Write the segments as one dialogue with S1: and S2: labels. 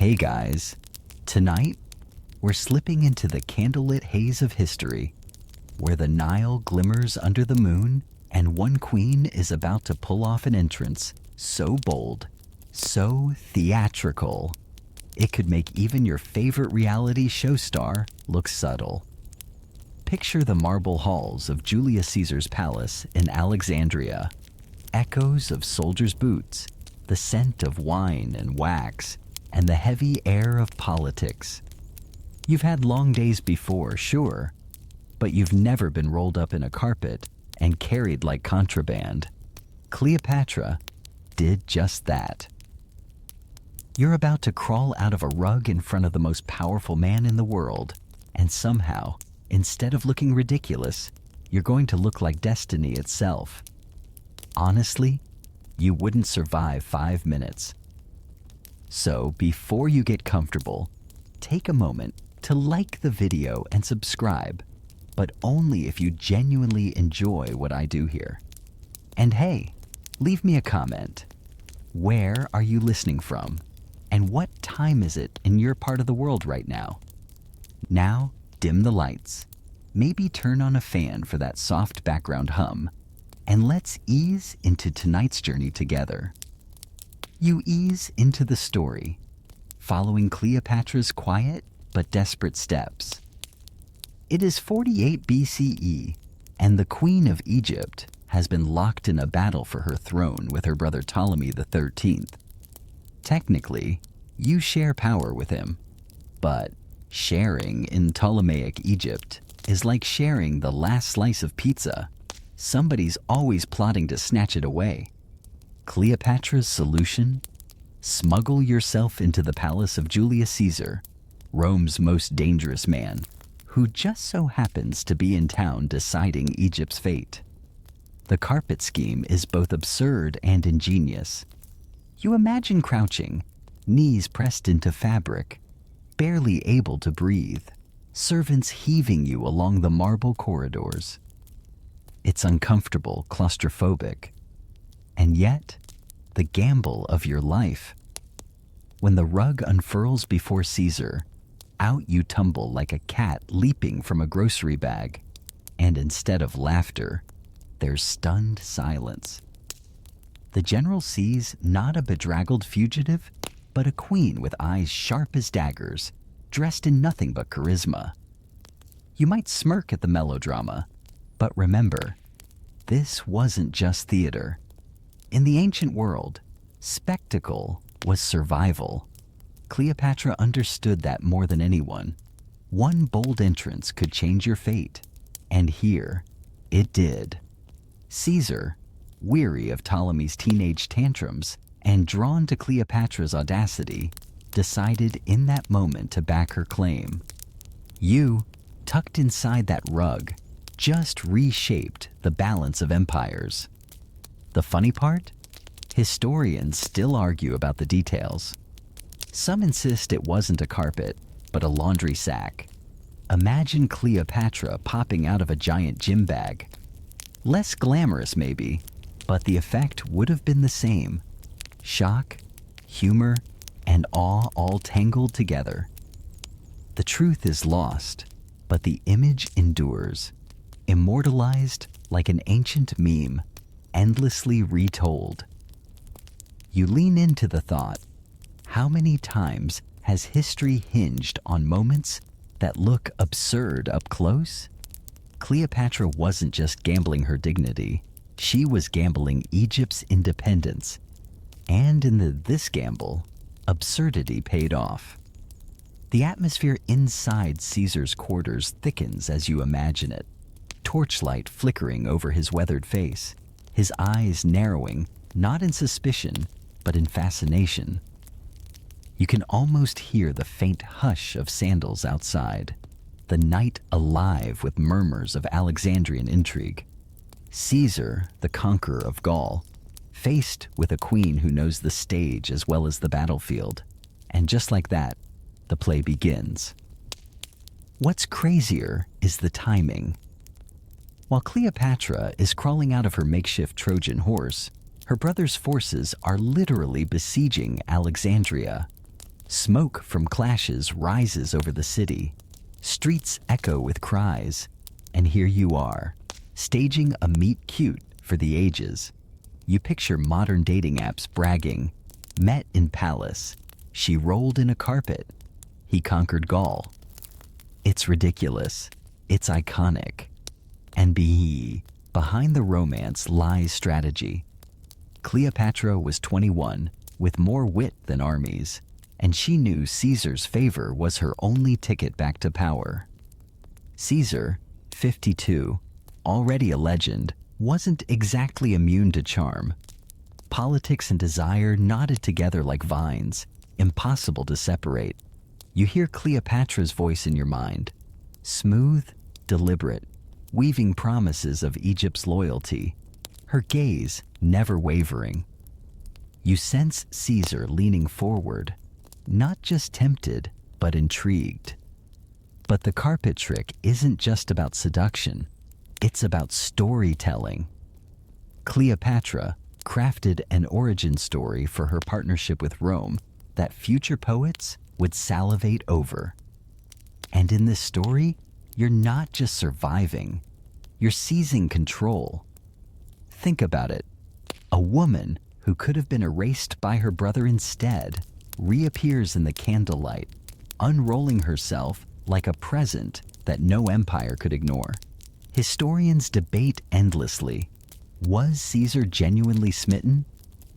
S1: Hey guys, tonight we're slipping into the candlelit haze of history, where the Nile glimmers under the moon and one queen is about to pull off an entrance so bold, so theatrical, it could make even your favorite reality show star look subtle. Picture the marble halls of Julius Caesar's palace in Alexandria, echoes of soldiers' boots, the scent of wine and wax, and the heavy air of politics. You've had long days before, sure, but you've never been rolled up in a carpet and carried like contraband. Cleopatra did just that. You're about to crawl out of a rug in front of the most powerful man in the world, and somehow, instead of looking ridiculous, you're going to look like destiny itself. Honestly, you wouldn't survive 5 minutes. So before you get comfortable, take a moment to like the video and subscribe, but only if you genuinely enjoy what I do here. And hey, leave me a comment. Where are you listening from? And what time is it in your part of the world right now? Now, dim the lights. Maybe turn on a fan for that soft background hum, and let's ease into tonight's journey together. You ease into the story, following Cleopatra's quiet but desperate steps. It is 48 BCE, and the Queen of Egypt has been locked in a battle for her throne with her brother Ptolemy XIII. Technically, you share power with him, but sharing in Ptolemaic Egypt is like sharing the last slice of pizza. Somebody's always plotting to snatch it away. Cleopatra's solution? Smuggle yourself into the palace of Julius Caesar, Rome's most dangerous man, who just so happens to be in town deciding Egypt's fate. The carpet scheme is both absurd and ingenious. You imagine crouching, knees pressed into fabric, barely able to breathe, servants heaving you along the marble corridors. It's uncomfortable, claustrophobic, and yet the gamble of your life. When the rug unfurls before Caesar, out you tumble like a cat leaping from a grocery bag, and instead of laughter, there's stunned silence. The general sees not a bedraggled fugitive, but a queen with eyes sharp as daggers, dressed in nothing but charisma. You might smirk at the melodrama, but remember, this wasn't just theater. In the ancient world, spectacle was survival. Cleopatra understood that more than anyone. One bold entrance could change your fate, and here it did. Caesar, weary of Ptolemy's teenage tantrums and drawn to Cleopatra's audacity, decided in that moment to back her claim. You, tucked inside that rug, just reshaped the balance of empires. The funny part? Historians still argue about the details. Some insist it wasn't a carpet, but a laundry sack. Imagine Cleopatra popping out of a giant gym bag. Less glamorous maybe, but the effect would have been the same. Shock, humor, and awe all tangled together. The truth is lost, but the image endures, immortalized like an ancient meme, endlessly retold. You lean into the thought, how many times has history hinged on moments that look absurd up close? Cleopatra wasn't just gambling her dignity, she was gambling Egypt's independence. And in this gamble, absurdity paid off. The atmosphere inside Caesar's quarters thickens as you imagine it, torchlight flickering over his weathered face, his eyes narrowing, not in suspicion, but in fascination. You can almost hear the faint hush of sandals outside, the night alive with murmurs of Alexandrian intrigue. Caesar, the conqueror of Gaul, faced with a queen who knows the stage as well as the battlefield. And just like that, the play begins. What's crazier is the timing. While Cleopatra is crawling out of her makeshift Trojan horse, her brother's forces are literally besieging Alexandria. Smoke from clashes rises over the city. Streets echo with cries. And here you are, staging a meet cute for the ages. You picture modern dating apps bragging, met in palace. She rolled in a carpet. He conquered Gaul. It's ridiculous. It's iconic. And behind the romance lies strategy. Cleopatra was 21, with more wit than armies, and she knew Caesar's favor was her only ticket back to power. Caesar, 52, already a legend, wasn't exactly immune to charm. Politics and desire knotted together like vines, impossible to separate. You hear Cleopatra's voice in your mind, smooth, deliberate, weaving promises of Egypt's loyalty, her gaze never wavering. You sense Caesar leaning forward, not just tempted, but intrigued. But the carpet trick isn't just about seduction, it's about storytelling. Cleopatra crafted an origin story for her partnership with Rome that future poets would salivate over. And in this story, you're not just surviving, you're seizing control. Think about it. A woman who could have been erased by her brother instead reappears in the candlelight, unrolling herself like a present that no empire could ignore. Historians debate endlessly. Was Caesar genuinely smitten,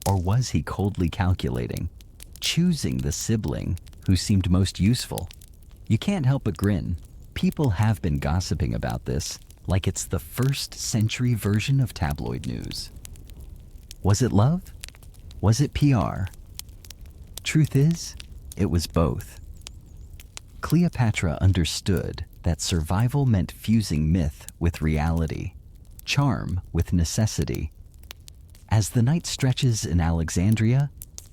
S1: or was he coldly calculating, choosing the sibling who seemed most useful? You can't help but grin. People have been gossiping about this like it's the first century version of tabloid news. Was it love? Was it PR? Truth is, it was both. Cleopatra understood that survival meant fusing myth with reality, charm with necessity. As the night stretches in Alexandria,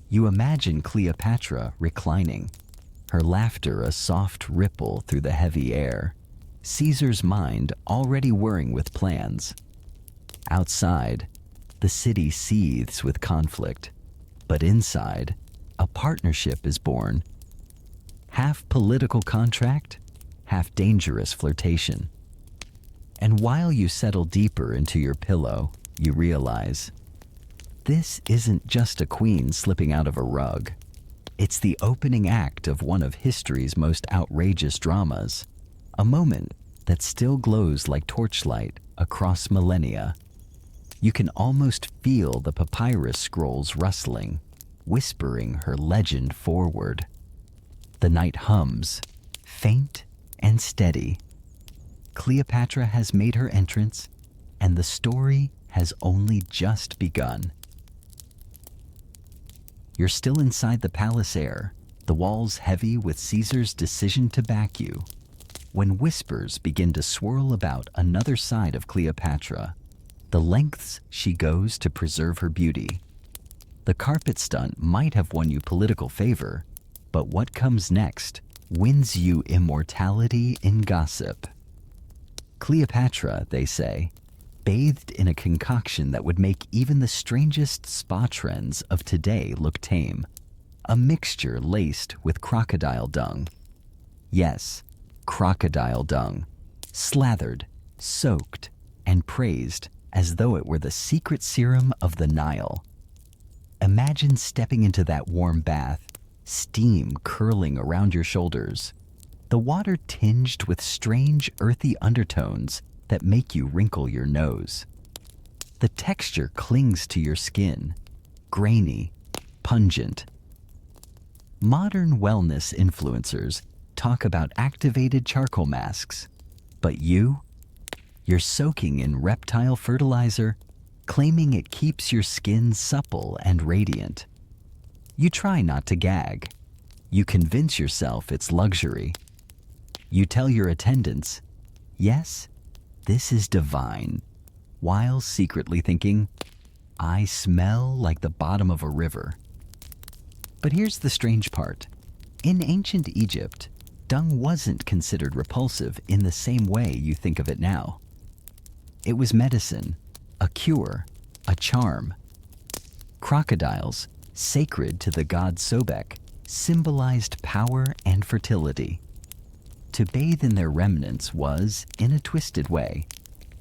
S1: you imagine Cleopatra reclining, her laughter a soft ripple through the heavy air, Caesar's mind already whirring with plans. Outside, the city seethes with conflict, but inside, a partnership is born. Half political contract, half dangerous flirtation. And while you settle deeper into your pillow, you realize this isn't just a queen slipping out of a rug. It's the opening act of one of history's most outrageous dramas, a moment that still glows like torchlight across millennia. You can almost feel the papyrus scrolls rustling, whispering her legend forward. The night hums, faint and steady. Cleopatra has made her entrance, and the story has only just begun. You're still inside the palace air, the walls heavy with Caesar's decision to back you, when whispers begin to swirl about another side of Cleopatra, the lengths she goes to preserve her beauty. The carpet stunt might have won you political favor, but what comes next wins you immortality in gossip. Cleopatra, they say, bathed in a concoction that would make even the strangest spa trends of today look tame, a mixture laced with crocodile dung. Yes, crocodile dung, slathered, soaked, and praised as though it were the secret serum of the Nile. Imagine stepping into that warm bath, steam curling around your shoulders, the water tinged with strange earthy undertones that make you wrinkle your nose. The texture clings to your skin, grainy, pungent. Modern wellness influencers talk about activated charcoal masks, but you're soaking in reptile fertilizer, claiming it keeps your skin supple and radiant. You try not to gag. You convince yourself it's luxury. You tell your attendants, yes, this is divine, while secretly thinking, I smell like the bottom of a river. But here's the strange part. In ancient Egypt, dung wasn't considered repulsive in the same way you think of it now. It was medicine, a cure, a charm. Crocodiles, sacred to the god Sobek, symbolized power and fertility. To bathe in their remnants was, in a twisted way,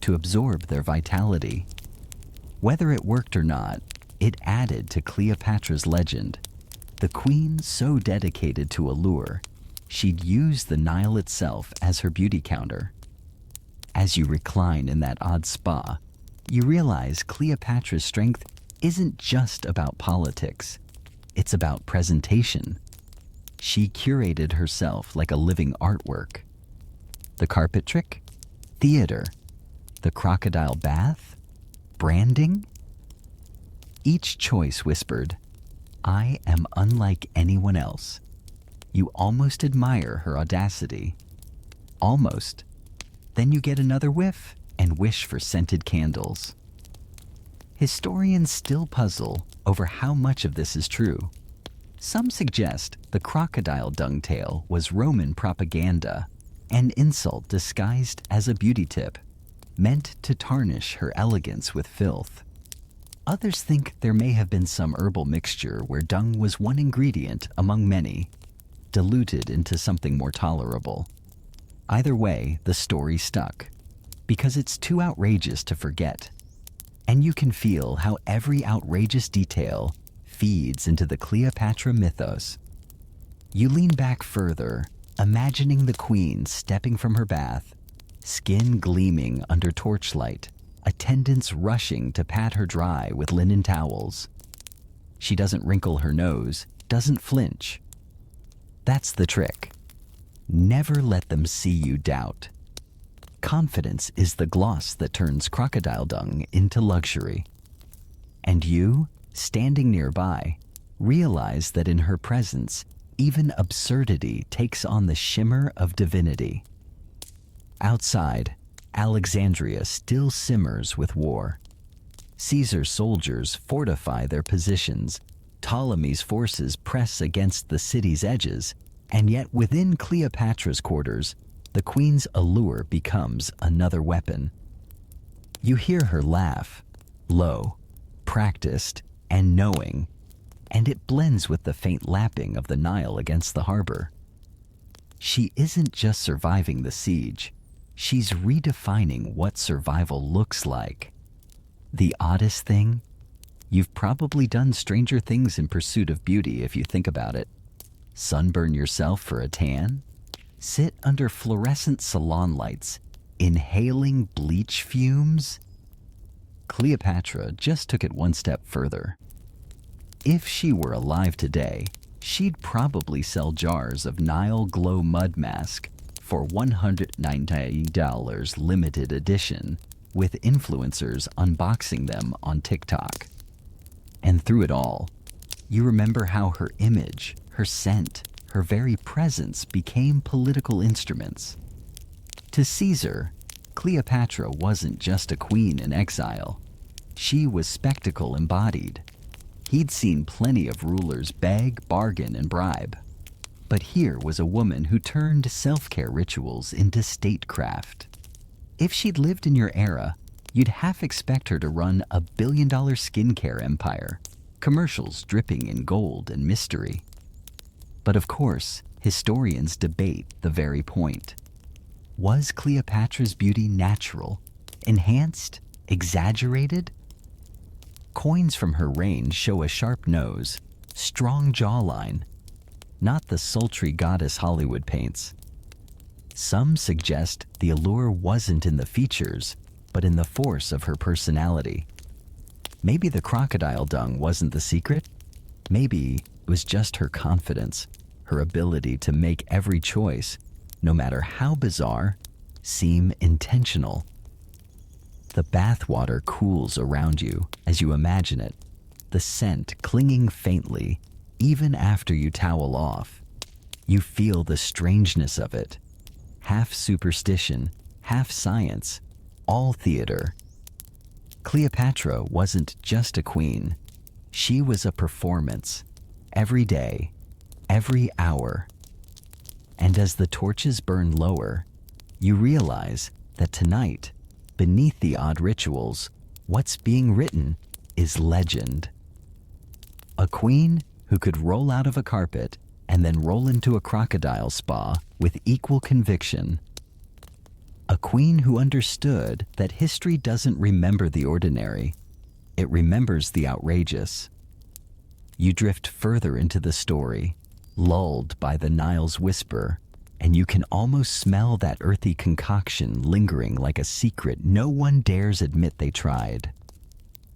S1: to absorb their vitality. Whether it worked or not, it added to Cleopatra's legend. The queen so dedicated to allure, she'd use the Nile itself as her beauty counter. As you recline in that odd spa, you realize Cleopatra's strength isn't just about politics. It's about presentation. She curated herself like a living artwork. The carpet trick? Theater. The crocodile bath? Branding? Each choice whispered, "I am unlike anyone else." You almost admire her audacity. Almost. Then you get another whiff and wish for scented candles. Historians still puzzle over how much of this is true. Some suggest the crocodile dung tale was Roman propaganda, an insult disguised as a beauty tip, meant to tarnish her elegance with filth. Others think there may have been some herbal mixture where dung was one ingredient among many, diluted into something more tolerable. Either way, the story stuck, because it's too outrageous to forget. And you can feel how every outrageous detail feeds into the Cleopatra mythos. You lean back further, imagining the queen stepping from her bath, skin gleaming under torchlight, attendants rushing to pat her dry with linen towels. She doesn't wrinkle her nose, doesn't flinch. That's the trick. Never let them see you doubt. Confidence is the gloss that turns crocodile dung into luxury. And you, standing nearby, realize that in her presence, even absurdity takes on the shimmer of divinity. Outside, Alexandria still simmers with war. Caesar's soldiers fortify their positions. Ptolemy's forces press against the city's edges, and yet within Cleopatra's quarters, the queen's allure becomes another weapon. You hear her laugh, low, practiced, and knowing, and it blends with the faint lapping of the Nile against the harbor. She isn't just surviving the siege, she's redefining what survival looks like. The oddest thing? You've probably done stranger things in pursuit of beauty if you think about it. Sunburn yourself for a tan? Sit under fluorescent salon lights, inhaling bleach fumes? Cleopatra just took it one step further. If she were alive today, she'd probably sell jars of Nile Glow Mud Mask for $190 limited edition, with influencers unboxing them on TikTok. And through it all, you remember how her image, her scent, her very presence became political instruments. To Caesar, Cleopatra wasn't just a queen in exile. She was spectacle embodied. He'd seen plenty of rulers beg, bargain, and bribe. But here was a woman who turned self-care rituals into statecraft. If she'd lived in your era, you'd half expect her to run a billion-dollar skincare empire, commercials dripping in gold and mystery. But of course, historians debate the very point. Was Cleopatra's beauty natural, enhanced, exaggerated? Coins from her reign show a sharp nose, strong jawline, not the sultry goddess Hollywood paints. Some suggest the allure wasn't in the features, but in the force of her personality. Maybe the crocodile dung wasn't the secret. Maybe it was just her confidence, her ability to make every choice, no matter how bizarre, seem intentional. The bathwater cools around you as you imagine it, the scent clinging faintly even after you towel off. You feel the strangeness of it. Half superstition, half science, all theater. Cleopatra wasn't just a queen. She was a performance, every day, every hour. And as the torches burn lower, you realize that tonight, beneath the odd rituals, what's being written is legend. A queen who could roll out of a carpet and then roll into a crocodile spa with equal conviction. A queen who understood that history doesn't remember the ordinary, it remembers the outrageous. You drift further into the story, lulled by the Nile's whisper, and you can almost smell that earthy concoction lingering like a secret no one dares admit they tried.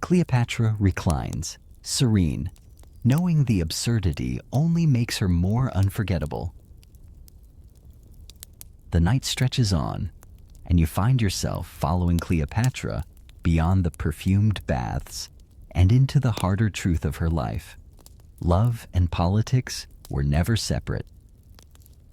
S1: Cleopatra reclines, serene, knowing the absurdity only makes her more unforgettable. The night stretches on, and you find yourself following Cleopatra beyond the perfumed baths and into the harder truth of her life. Love and politics were never separate.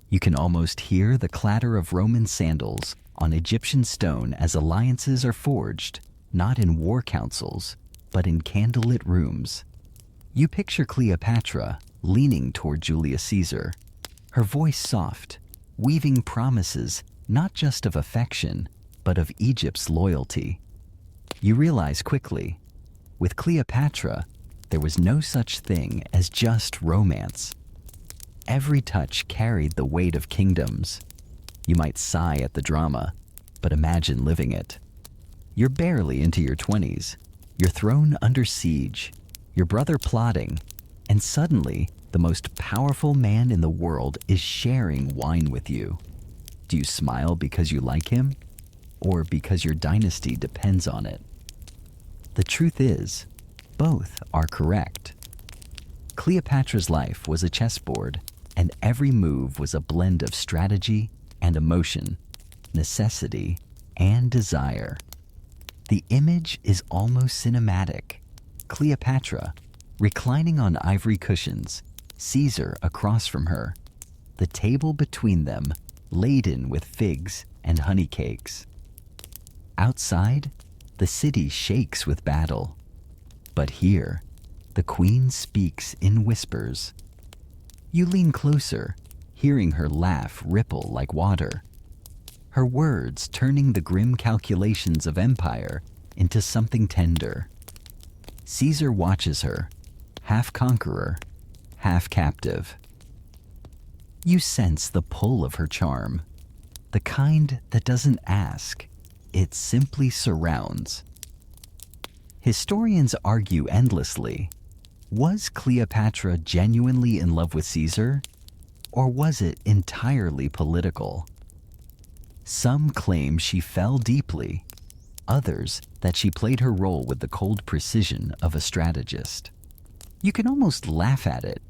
S1: You can almost hear the clatter of Roman sandals on Egyptian stone as alliances are forged, not in war councils, but in candlelit rooms. You picture Cleopatra leaning toward Julius Caesar, her voice soft, weaving promises not just of affection, but of Egypt's loyalty. You realize quickly, with Cleopatra, there was no such thing as just romance. Every touch carried the weight of kingdoms. You might sigh at the drama, but imagine living it. You're barely into your 20s, your throne under siege, your brother plotting, and suddenly the most powerful man in the world is sharing wine with you. Do you smile because you like him, or because your dynasty depends on it? The truth is, both are correct. Cleopatra's life was a chessboard, and every move was a blend of strategy and emotion, necessity and desire. The image is almost cinematic. Cleopatra, reclining on ivory cushions, Caesar across from her, the table between them laden with figs and honey cakes. Outside, the city shakes with battle. But here, the queen speaks in whispers. You lean closer, hearing her laugh ripple like water, her words turning the grim calculations of empire into something tender. Caesar watches her, half conqueror, half captive. You sense the pull of her charm, the kind that doesn't ask, it simply surrounds. Historians argue endlessly. Was Cleopatra genuinely in love with Caesar, or was it entirely political? Some claim she fell deeply, others that she played her role with the cold precision of a strategist. You can almost laugh at it.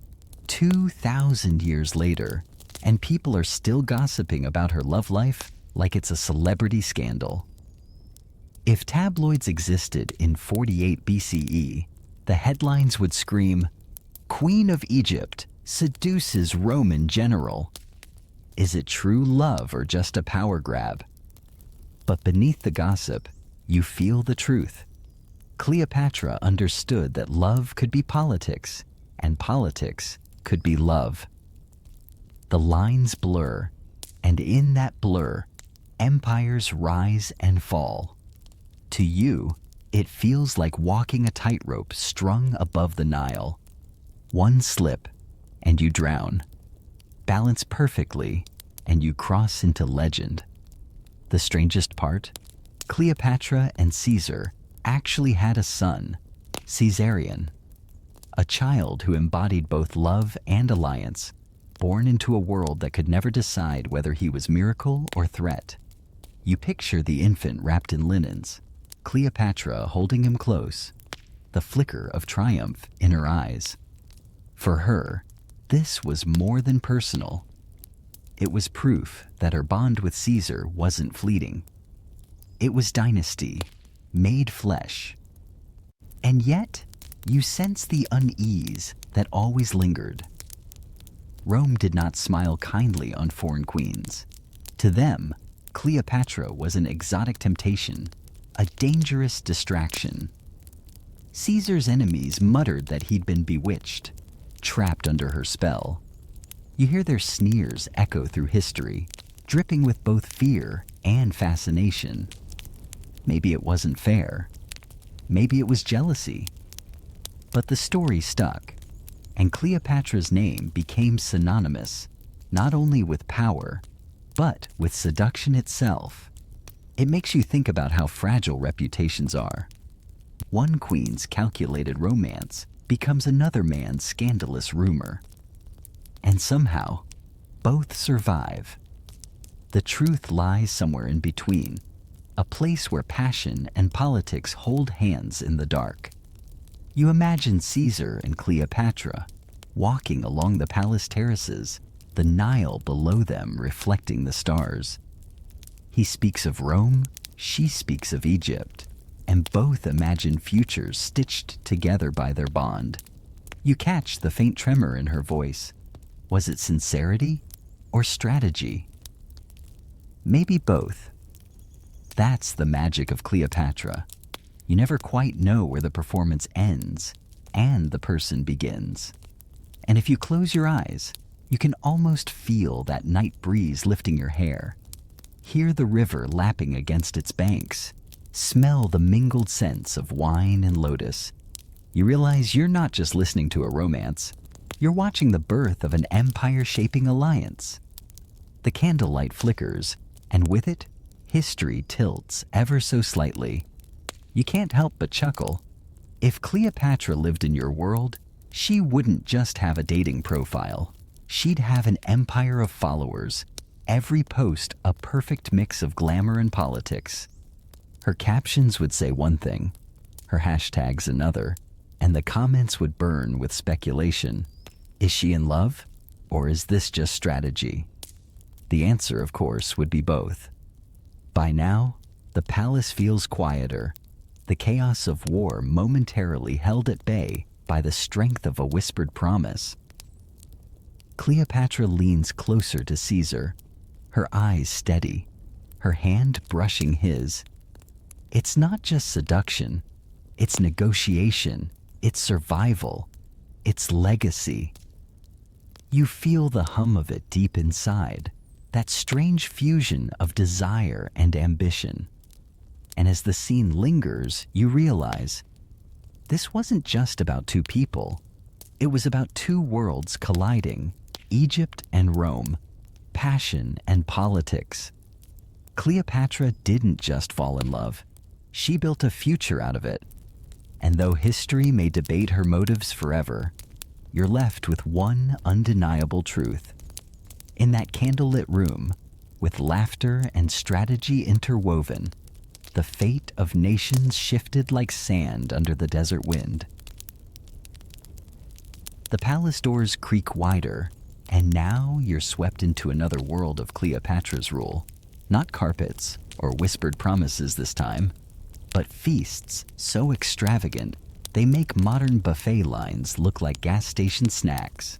S1: 2,000 years later, and people are still gossiping about her love life like it's a celebrity scandal. If tabloids existed in 48 BCE, the headlines would scream, "Queen of Egypt seduces Roman general." Is it true love or just a power grab? But beneath the gossip, you feel the truth. Cleopatra understood that love could be politics, and politics could be love. The lines blur, and in that blur, empires rise and fall. To you, it feels like walking a tightrope strung above the Nile. One slip, and you drown. Balance perfectly, and you cross into legend. The strangest part? Cleopatra and Caesar actually had a son, Caesarion, a child who embodied both love and alliance, born into a world that could never decide whether he was miracle or threat. You picture the infant wrapped in linens, Cleopatra holding him close, the flicker of triumph in her eyes. For her, this was more than personal. It was proof that her bond with Caesar wasn't fleeting. It was dynasty, made flesh. And yet, you sense the unease that always lingered. Rome did not smile kindly on foreign queens. To them, Cleopatra was an exotic temptation, a dangerous distraction. Caesar's enemies muttered that he'd been bewitched, trapped under her spell. You hear their sneers echo through history, dripping with both fear and fascination. Maybe it wasn't fair. Maybe it was jealousy. But the story stuck. and Cleopatra's name became synonymous not only with power, but with seduction itself. It makes you think about how fragile reputations are. One queen's calculated romance becomes another man's scandalous rumor. And somehow, both survive. The truth lies somewhere in between, a place where passion and politics hold hands in the dark. You imagine Caesar and Cleopatra walking along the palace terraces, the Nile below them reflecting the stars. He speaks of Rome, she speaks of Egypt, and both imagine futures stitched together by their bond. You catch the faint tremor in her voice. Was it sincerity or strategy? Maybe both. That's the magic of Cleopatra. You never quite know where the performance ends and the person begins. And if you close your eyes, you can almost feel that night breeze lifting your hair, hear the river lapping against its banks, smell the mingled scents of wine and lotus. You realize you're not just listening to a romance, you're watching the birth of an empire-shaping alliance. The candlelight flickers, and with it, history tilts ever so slightly. You can't help but chuckle. If Cleopatra lived in your world, she wouldn't just have a dating profile. She'd have an empire of followers, every post a perfect mix of glamour and politics. Her captions would say one thing, her hashtags another, and the comments would burn with speculation. Is she in love, or is this just strategy? The answer, of course, would be both. By now, the palace feels quieter, the chaos of war momentarily held at bay by the strength of a whispered promise. Cleopatra leans closer to Caesar, her eyes steady, her hand brushing his. It's not just seduction, it's negotiation, it's survival, it's legacy. You feel the hum of it deep inside, that strange fusion of desire and ambition. And as the scene lingers, you realize this wasn't just about two people. It was about two worlds colliding, Egypt and Rome, passion and politics. Cleopatra didn't just fall in love. She built a future out of it. And though history may debate her motives forever, you're left with one undeniable truth. In that candlelit room, with laughter and strategy interwoven, the fate of nations shifted like sand under the desert wind. The palace doors creak wider, and now you're swept into another world of Cleopatra's rule. Not carpets or whispered promises this time, but feasts so extravagant they make modern buffet lines look like gas station snacks.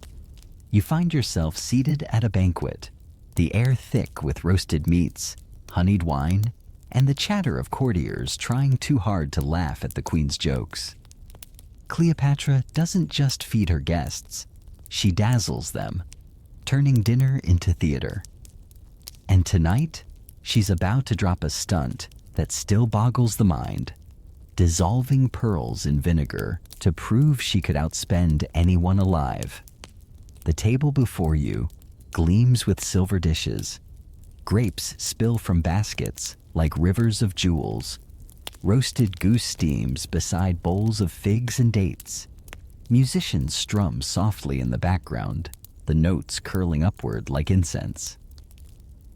S1: You find yourself seated at a banquet, the air thick with roasted meats, honeyed wine, and the chatter of courtiers trying too hard to laugh at the queen's jokes. Cleopatra doesn't just feed her guests, she dazzles them, turning dinner into theater. And tonight, she's about to drop a stunt that still boggles the mind, dissolving pearls in vinegar to prove she could outspend anyone alive. The table before you gleams with silver dishes. Grapes spill from baskets like rivers of jewels. Roasted goose steams beside bowls of figs and dates. Musicians strum softly in the background, the notes curling upward like incense.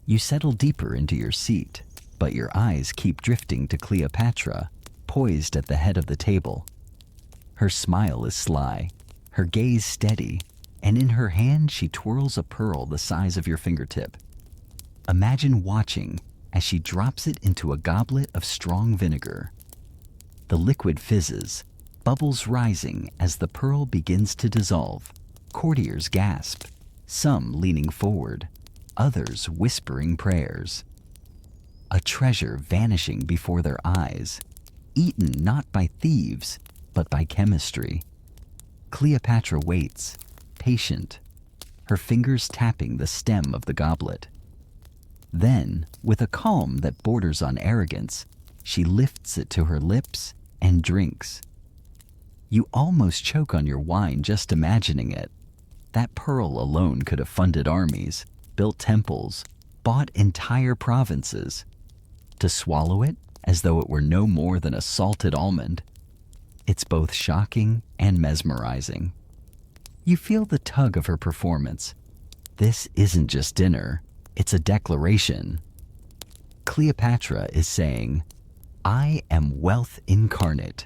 S1: You settle deeper into your seat, but your eyes keep drifting to Cleopatra, poised at the head of the table. Her smile is sly, her gaze steady, and in her hand she twirls a pearl the size of your fingertip. Imagine watching as she drops it into a goblet of strong vinegar. The liquid fizzes, bubbles rising as the pearl begins to dissolve. Courtiers gasp, some leaning forward, others whispering prayers. A treasure vanishing before their eyes, eaten not by thieves, but by chemistry. Cleopatra waits, patient, her fingers tapping the stem of the goblet. Then, with a calm that borders on arrogance, she lifts it to her lips and drinks. You almost choke on your wine just imagining it. That pearl alone could have funded armies, built temples, bought entire provinces. To swallow it as though it were no more than a salted almond, it's both shocking and mesmerizing. You feel the tug of her performance. This isn't just dinner, it's a declaration. Cleopatra is saying, I am wealth incarnate.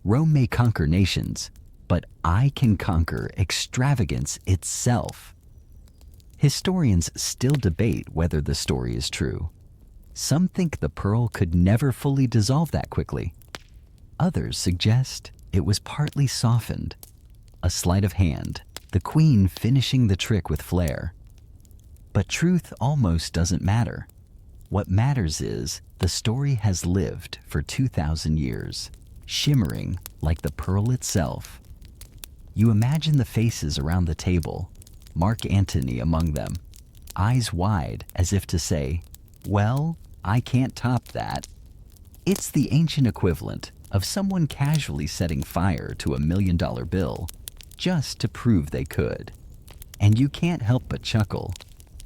S1: Rome may conquer nations, but I can conquer extravagance itself. Historians still debate whether the story is true. Some think the pearl could never fully dissolve that quickly. Others suggest it was partly softened. A sleight of hand, the queen finishing the trick with flair. But truth almost doesn't matter. What matters is the story has lived for 2,000 years, shimmering like the pearl itself. You imagine the faces around the table, Mark Antony among them, eyes wide as if to say, well, I can't top that. It's the ancient equivalent of someone casually setting fire to $1 million bill just to prove they could. And you can't help but chuckle.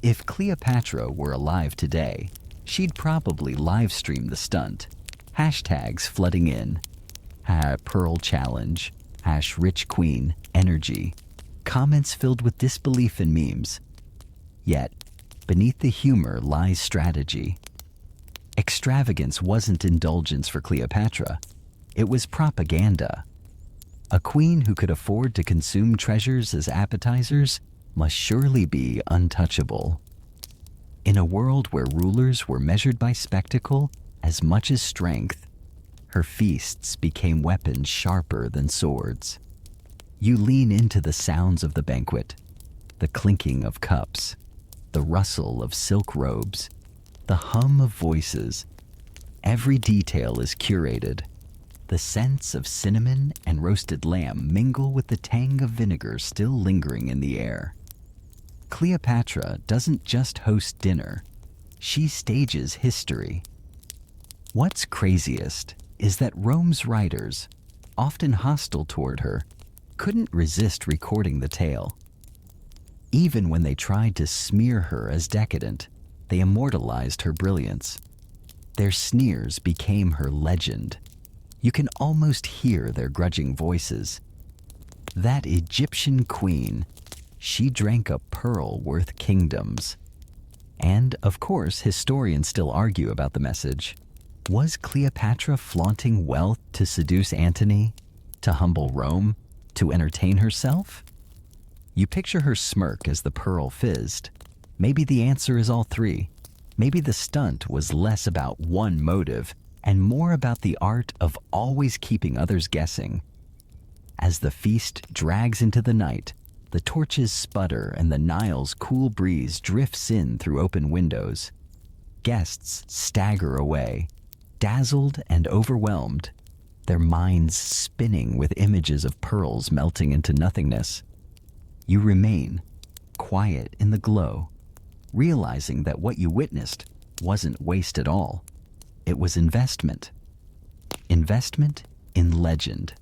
S1: If Cleopatra were alive today, she'd probably live stream the stunt. Hashtags flooding in. Pearl challenge. Rich queen energy. Comments filled with disbelief and memes. Yet, beneath the humor lies strategy. Extravagance wasn't indulgence for Cleopatra. It was propaganda. A queen who could afford to consume treasures as appetizers must surely be untouchable. In a world where rulers were measured by spectacle as much as strength, her feasts became weapons sharper than swords. You lean into the sounds of the banquet, the clinking of cups, the rustle of silk robes, the hum of voices. Every detail is curated. The scents of cinnamon and roasted lamb mingle with the tang of vinegar still lingering in the air. Cleopatra doesn't just host dinner, she stages history. What's craziest is that Rome's writers, often hostile toward her, couldn't resist recording the tale. Even when they tried to smear her as decadent, they immortalized her brilliance. Their sneers became her legend. You can almost hear their grudging voices. That Egyptian queen, she drank a pearl worth kingdoms. And, of course, historians still argue about the message. Was Cleopatra flaunting wealth to seduce Antony, to humble Rome, to entertain herself? You picture her smirk as the pearl fizzed. Maybe the answer is all three. Maybe the stunt was less about one motive and more about the art of always keeping others guessing. As the feast drags into the night, the torches sputter and the Nile's cool breeze drifts in through open windows. Guests stagger away, dazzled and overwhelmed, their minds spinning with images of pearls melting into nothingness. You remain, quiet in the glow, realizing that what you witnessed wasn't waste at all. It was investment. Investment in legend.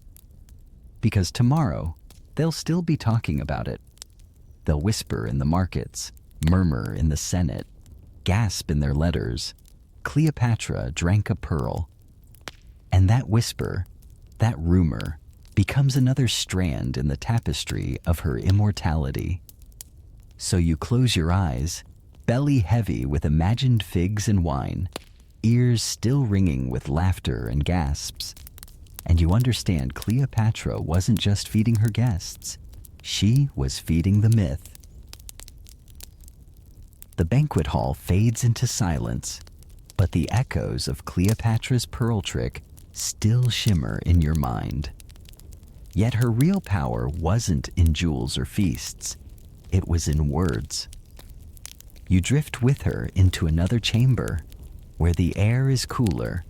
S1: Because tomorrow, they'll still be talking about it. They'll whisper in the markets, murmur in the Senate, gasp in their letters. Cleopatra drank a pearl. And that whisper, that rumor, becomes another strand in the tapestry of her immortality. So you close your eyes, belly heavy with imagined figs and wine, ears still ringing with laughter and gasps. And you understand Cleopatra wasn't just feeding her guests. She was feeding the myth. The banquet hall fades into silence, but the echoes of Cleopatra's pearl trick still shimmer in your mind. Yet her real power wasn't in jewels or feasts. It was in words. You drift with her into another chamber, where the air is cooler,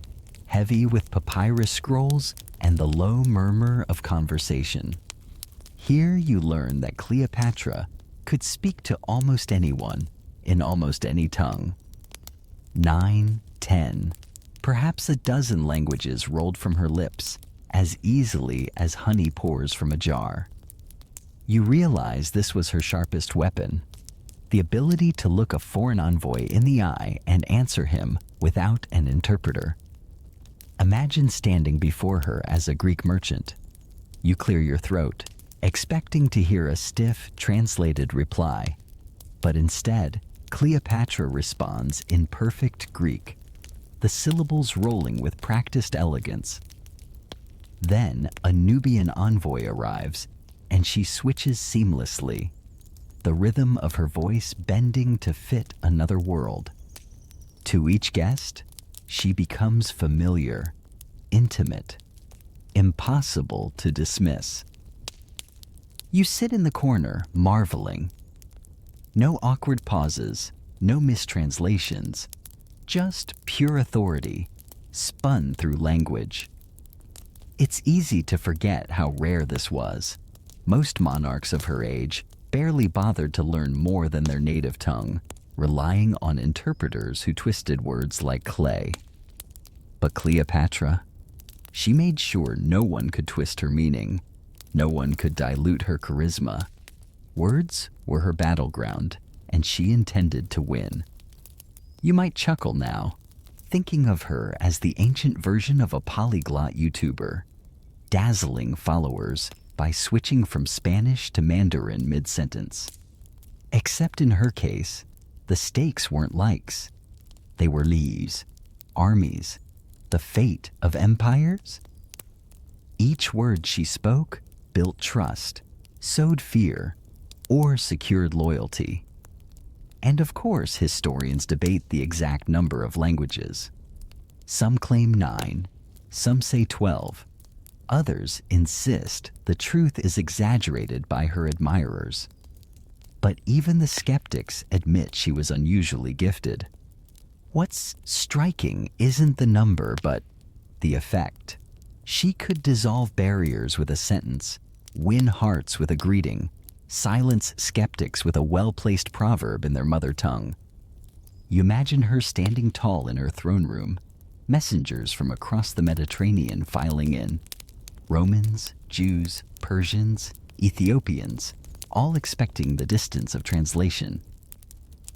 S1: heavy with papyrus scrolls and the low murmur of conversation. Here you learn that Cleopatra could speak to almost anyone, in almost any tongue. 9, 10, perhaps a dozen languages rolled from her lips as easily as honey pours from a jar. You realize this was her sharpest weapon, the ability to look a foreign envoy in the eye and answer him without an interpreter. Imagine standing before her as a Greek merchant. You clear your throat, expecting to hear a stiff, translated reply. But instead, Cleopatra responds in perfect Greek, the syllables rolling with practiced elegance. Then a Nubian envoy arrives, and she switches seamlessly, the rhythm of her voice bending to fit another world. To each guest, she becomes familiar, intimate, impossible to dismiss. You sit in the corner, marveling. No awkward pauses, no mistranslations, just pure authority, spun through language. It's easy to forget how rare this was. Most monarchs of her age barely bothered to learn more than their native tongue, relying on interpreters who twisted words like clay. But Cleopatra, she made sure no one could twist her meaning, no one could dilute her charisma. Words were her battleground, and she intended to win. You might chuckle now, thinking of her as the ancient version of a polyglot YouTuber, dazzling followers by switching from Spanish to Mandarin mid-sentence. Except in her case, the stakes weren't likes. They were lives, armies, the fate of empires. Each word she spoke built trust, sowed fear, or secured loyalty. And of course, historians debate the exact number of languages. Some claim 9, some say 12. Others insist the truth is exaggerated by her admirers. But even the skeptics admit she was unusually gifted. What's striking isn't the number, but the effect. She could dissolve barriers with a sentence, win hearts with a greeting, silence skeptics with a well-placed proverb in their mother tongue. You imagine her standing tall in her throne room, messengers from across the Mediterranean filing in. Romans, Jews, Persians, Ethiopians, all expecting the distance of translation.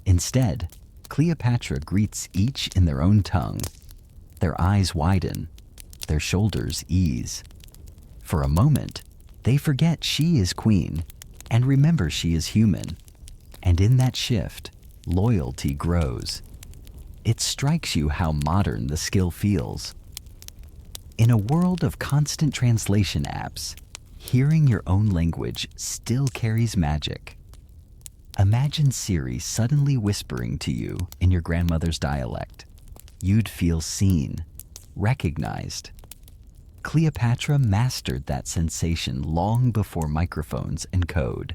S1: Instead, Cleopatra greets each in their own tongue. Their eyes widen, their shoulders ease. For a moment, they forget she is queen and remember she is human. And in that shift, loyalty grows. It strikes you how modern the skill feels. In a world of constant translation apps, hearing your own language still carries magic. Imagine Siri suddenly whispering to you in your grandmother's dialect. You'd feel seen, recognized. Cleopatra mastered that sensation long before microphones and code.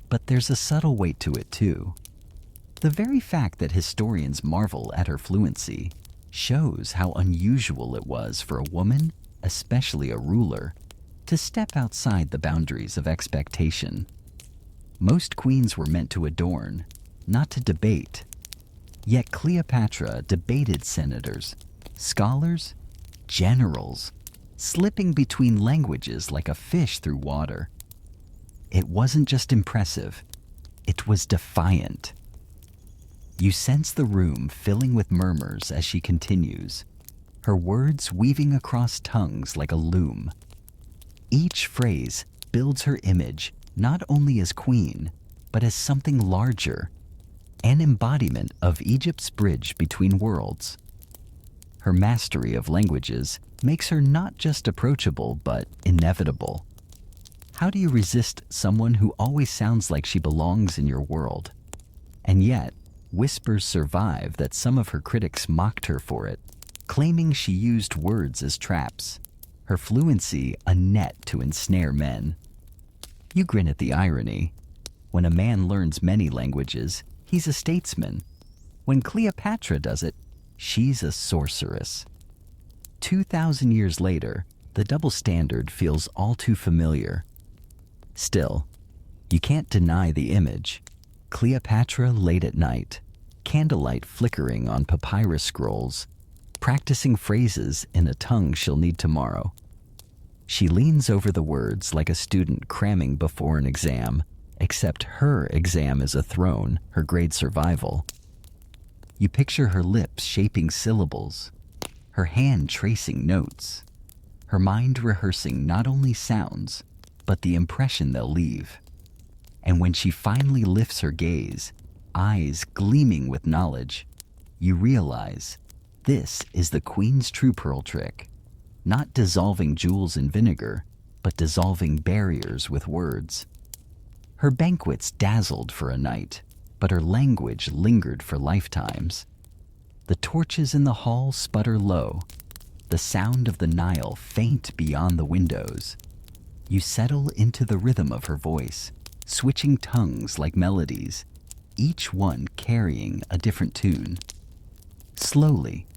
S1: But there's a subtle weight to it too. The very fact that historians marvel at her fluency shows how unusual it was for a woman, especially a ruler, to step outside the boundaries of expectation. Most queens were meant to adorn, not to debate. Yet Cleopatra debated senators, scholars, generals, slipping between languages like a fish through water. It wasn't just impressive, it was defiant. You sense the room filling with murmurs as she continues, her words weaving across tongues like a loom. Each phrase builds her image not only as queen, but as something larger, an embodiment of Egypt's bridge between worlds. Her mastery of languages makes her not just approachable, but inevitable. How do you resist someone who always sounds like she belongs in your world? And yet, whispers survive that some of her critics mocked her for it, claiming she used words as traps, her fluency a net to ensnare men. You grin at the irony. When a man learns many languages, he's a statesman. When Cleopatra does it, she's a sorceress. 2,000 years later, the double standard feels all too familiar. Still, you can't deny the image. Cleopatra late at night, candlelight flickering on papyrus scrolls, practicing phrases in a tongue she'll need tomorrow. She leans over the words like a student cramming before an exam, except her exam is a throne, her grade survival. You picture her lips shaping syllables, her hand tracing notes, her mind rehearsing not only sounds, but the impression they'll leave. And when she finally lifts her gaze, eyes gleaming with knowledge, you realize this is the Queen's true pearl trick. Not dissolving jewels in vinegar, but dissolving barriers with words. Her banquets dazzled for a night, but her language lingered for lifetimes. The torches in the hall sputter low, the sound of the Nile faint beyond the windows. You settle into the rhythm of her voice, switching tongues like melodies, each one carrying a different tune. Slowly,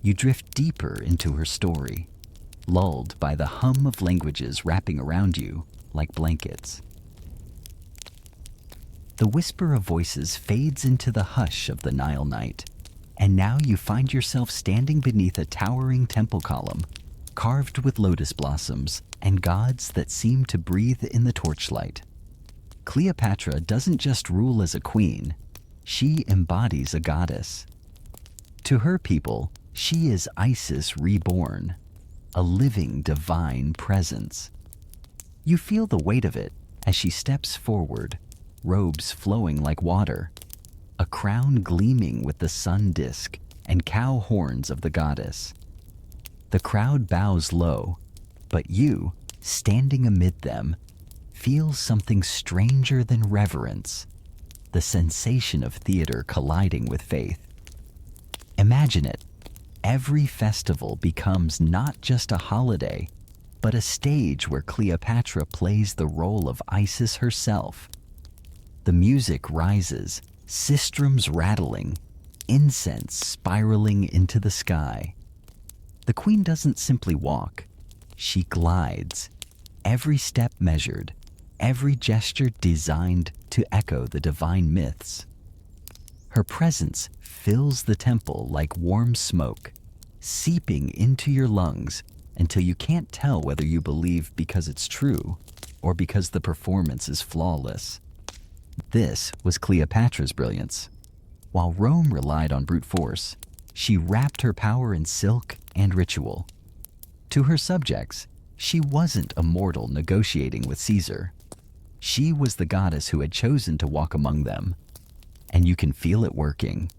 S1: you drift deeper into her story, lulled by the hum of languages wrapping around you like blankets. The whisper of voices fades into the hush of the Nile night, and now you find yourself standing beneath a towering temple column, carved with lotus blossoms and gods that seem to breathe in the torchlight. Cleopatra doesn't just rule as a queen, she embodies a goddess. To her people, she is Isis reborn, a living divine presence. You feel the weight of it as she steps forward, robes flowing like water, a crown gleaming with the sun disk and cow horns of the goddess. The crowd bows low, but you, standing amid them, feel something stranger than reverence, the sensation of theater colliding with faith. Imagine it. Every festival becomes not just a holiday, but a stage where Cleopatra plays the role of Isis herself. The music rises, sistrums rattling, incense spiraling into the sky. The queen doesn't simply walk, she glides, every step measured, every gesture designed to echo the divine myths. Her presence fills the temple like warm smoke, seeping into your lungs until you can't tell whether you believe because it's true or because the performance is flawless. This was Cleopatra's brilliance. While Rome relied on brute force, she wrapped her power in silk and ritual. To her subjects, she wasn't a mortal negotiating with Caesar. She was the goddess who had chosen to walk among them, and you can feel it working.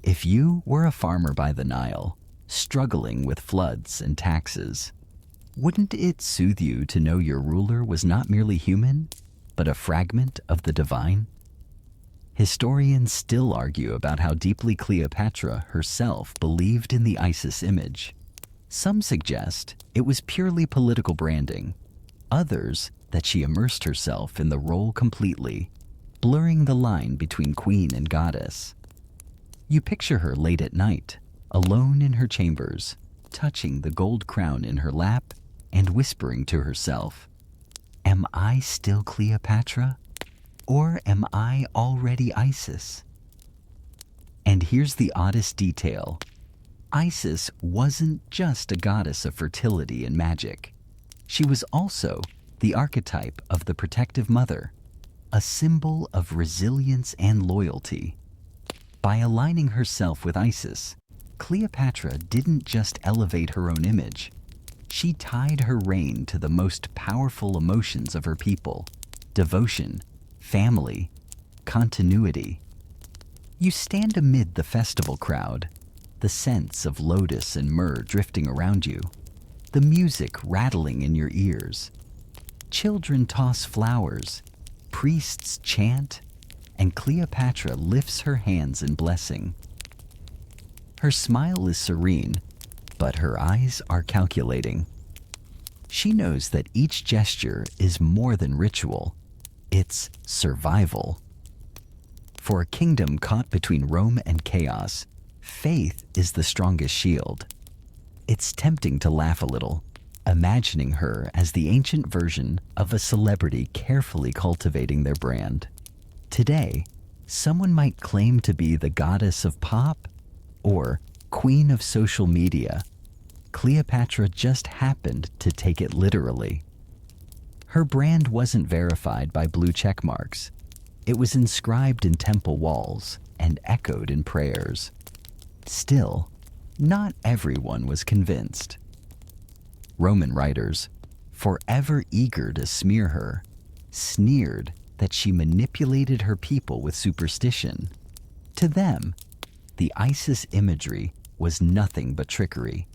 S1: If you were a farmer by the Nile, struggling with floods and taxes, wouldn't it soothe you to know your ruler was not merely human, but a fragment of the divine? Historians still argue about how deeply Cleopatra herself believed in the Isis image. Some suggest it was purely political branding, others that she immersed herself in the role completely, blurring the line between queen and goddess. You picture her late at night, alone in her chambers, touching the gold crown in her lap and whispering to herself, "Am I still Cleopatra? Or am I already Isis?" And here's the oddest detail. Isis wasn't just a goddess of fertility and magic. She was also the archetype of the protective mother, a symbol of resilience and loyalty. By aligning herself with Isis, Cleopatra didn't just elevate her own image. She tied her reign to the most powerful emotions of her people: devotion, family, continuity. You stand amid the festival crowd, the scents of lotus and myrrh drifting around you, the music rattling in your ears. Children toss flowers, priests chant, and Cleopatra lifts her hands in blessing. Her smile is serene, but her eyes are calculating. She knows that each gesture is more than ritual. It's survival. For a kingdom caught between Rome and chaos, faith is the strongest shield. It's tempting to laugh a little, imagining her as the ancient version of a celebrity carefully cultivating their brand. Today, someone might claim to be the goddess of pop or queen of social media. Cleopatra just happened to take it literally. Her brand wasn't verified by blue check marks. It was inscribed in temple walls and echoed in prayers. Still, not everyone was convinced. Roman writers, forever eager to smear her, sneered that she manipulated her people with superstition. To them, the Isis imagery was nothing but trickery.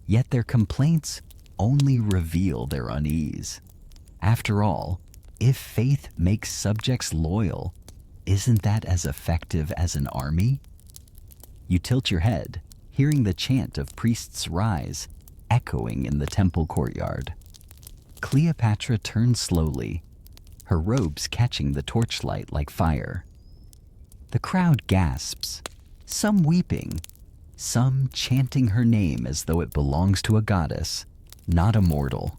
S1: Yet their complaints only reveal their unease. After all, if faith makes subjects loyal, isn't that as effective as an army? You tilt your head, hearing the chant of priests rise, echoing in the temple courtyard. Cleopatra turns slowly, her robes catching the torchlight like fire. The crowd gasps, some weeping, some chanting her name as though it belongs to a goddess, not a mortal.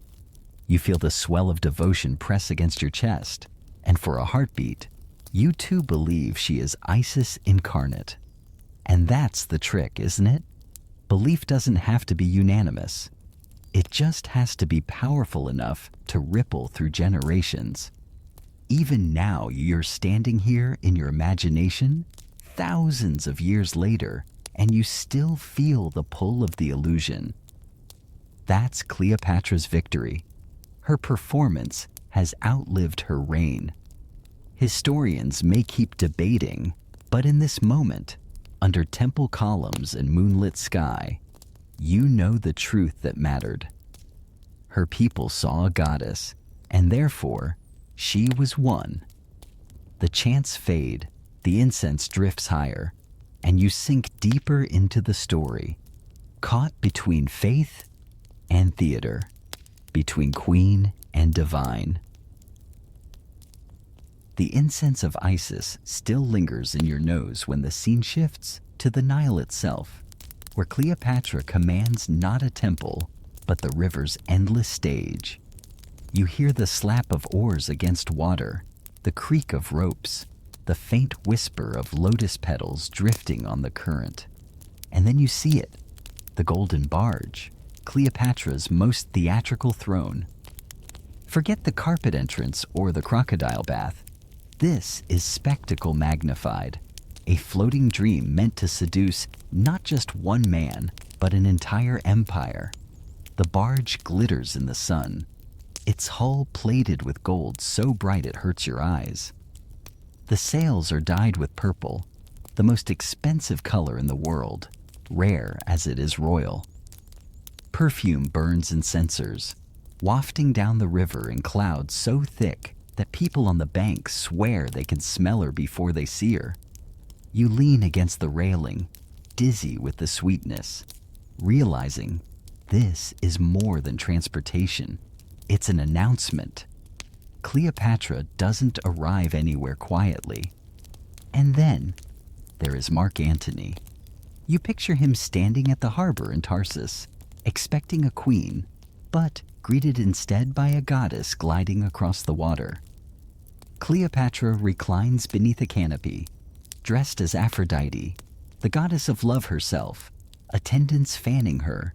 S1: You feel the swell of devotion press against your chest, and for a heartbeat, you too believe she is Isis incarnate. And that's the trick, isn't it? Belief doesn't have to be unanimous. It just has to be powerful enough to ripple through generations. Even now, you're standing here in your imagination, thousands of years later, and you still feel the pull of the illusion. That's Cleopatra's victory. Her performance has outlived her reign. Historians may keep debating, but in this moment, under temple columns and moonlit sky, you know the truth that mattered. Her people saw a goddess, and therefore, she was one. The chants fade, the incense drifts higher, and you sink deeper into the story, caught between faith and theater, between queen and divine. The incense of Isis still lingers in your nose when the scene shifts to the Nile itself, where Cleopatra commands not a temple, but the river's endless stage. You hear the slap of oars against water, the creak of ropes, the faint whisper of lotus petals drifting on the current. And then you see it, the golden barge, Cleopatra's most theatrical throne. Forget the carpet entrance or the crocodile bath. This is spectacle magnified, a floating dream meant to seduce not just one man, but an entire empire. The barge glitters in the sun, its hull plated with gold so bright it hurts your eyes. The sails are dyed with purple, the most expensive color in the world, rare as it is royal. Perfume burns in censers, wafting down the river in clouds so thick that people on the bank swear they can smell her before they see her. You lean against the railing, dizzy with the sweetness, realizing this is more than transportation. It's an announcement. Cleopatra doesn't arrive anywhere quietly. And then there is Mark Antony. You picture him standing at the harbor in Tarsus, expecting a queen, but greeted instead by a goddess gliding across the water. Cleopatra reclines beneath a canopy, dressed as Aphrodite, the goddess of love herself, attendants fanning her,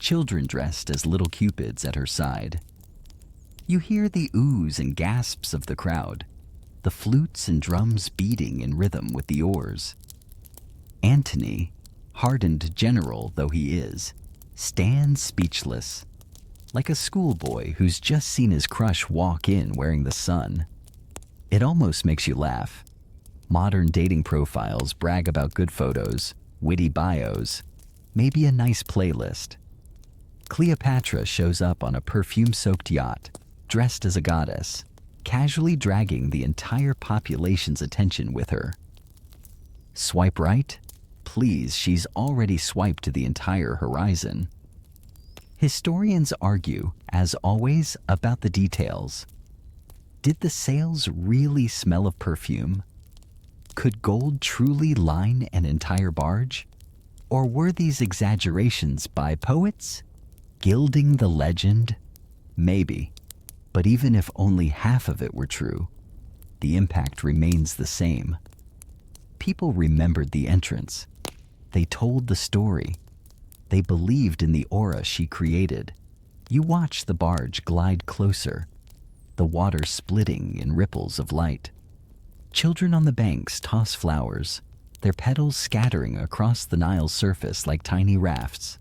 S1: children dressed as little cupids at her side. You hear the oohs and gasps of the crowd, the flutes and drums beating in rhythm with the oars. Antony, hardened general though he is, stands speechless, like a schoolboy who's just seen his crush walk in wearing the sun. It almost makes you laugh. Modern dating profiles brag about good photos, witty bios, maybe a nice playlist. Cleopatra shows up on a perfume-soaked yacht, dressed as a goddess, casually dragging the entire population's attention with her. Swipe right? Please, she's already swiped to the entire horizon. Historians argue, as always, about the details. Did the sails really smell of perfume? Could gold truly line an entire barge? Or were these exaggerations by poets? Gilding the legend? Maybe. But even if only half of it were true, the impact remains the same. People remembered the entrance. They told the story. They believed in the aura she created. You watch the barge glide closer, the water splitting in ripples of light. Children on the banks toss flowers, their petals scattering across the Nile's surface like tiny rafts.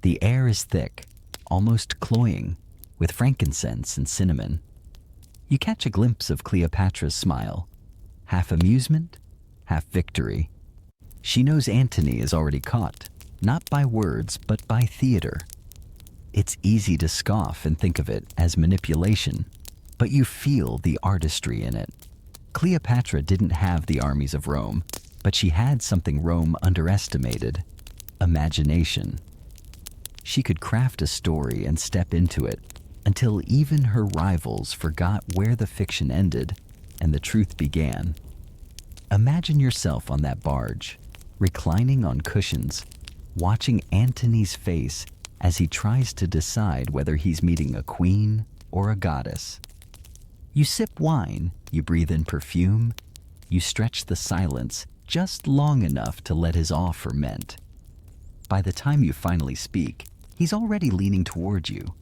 S1: The air is thick, almost cloying, with frankincense and cinnamon. You catch a glimpse of Cleopatra's smile, half amusement, half victory. She knows Antony is already caught, not by words, but by theater. It's easy to scoff and think of it as manipulation, but you feel the artistry in it. Cleopatra didn't have the armies of Rome, but she had something Rome underestimated: imagination. She could craft a story and step into it until even her rivals forgot where the fiction ended and the truth began. Imagine yourself on that barge, reclining on cushions, watching Antony's face as he tries to decide whether he's meeting a queen or a goddess. You sip wine, you breathe in perfume, you stretch the silence just long enough to let his awe ferment. By the time you finally speak, he's already leaning toward you,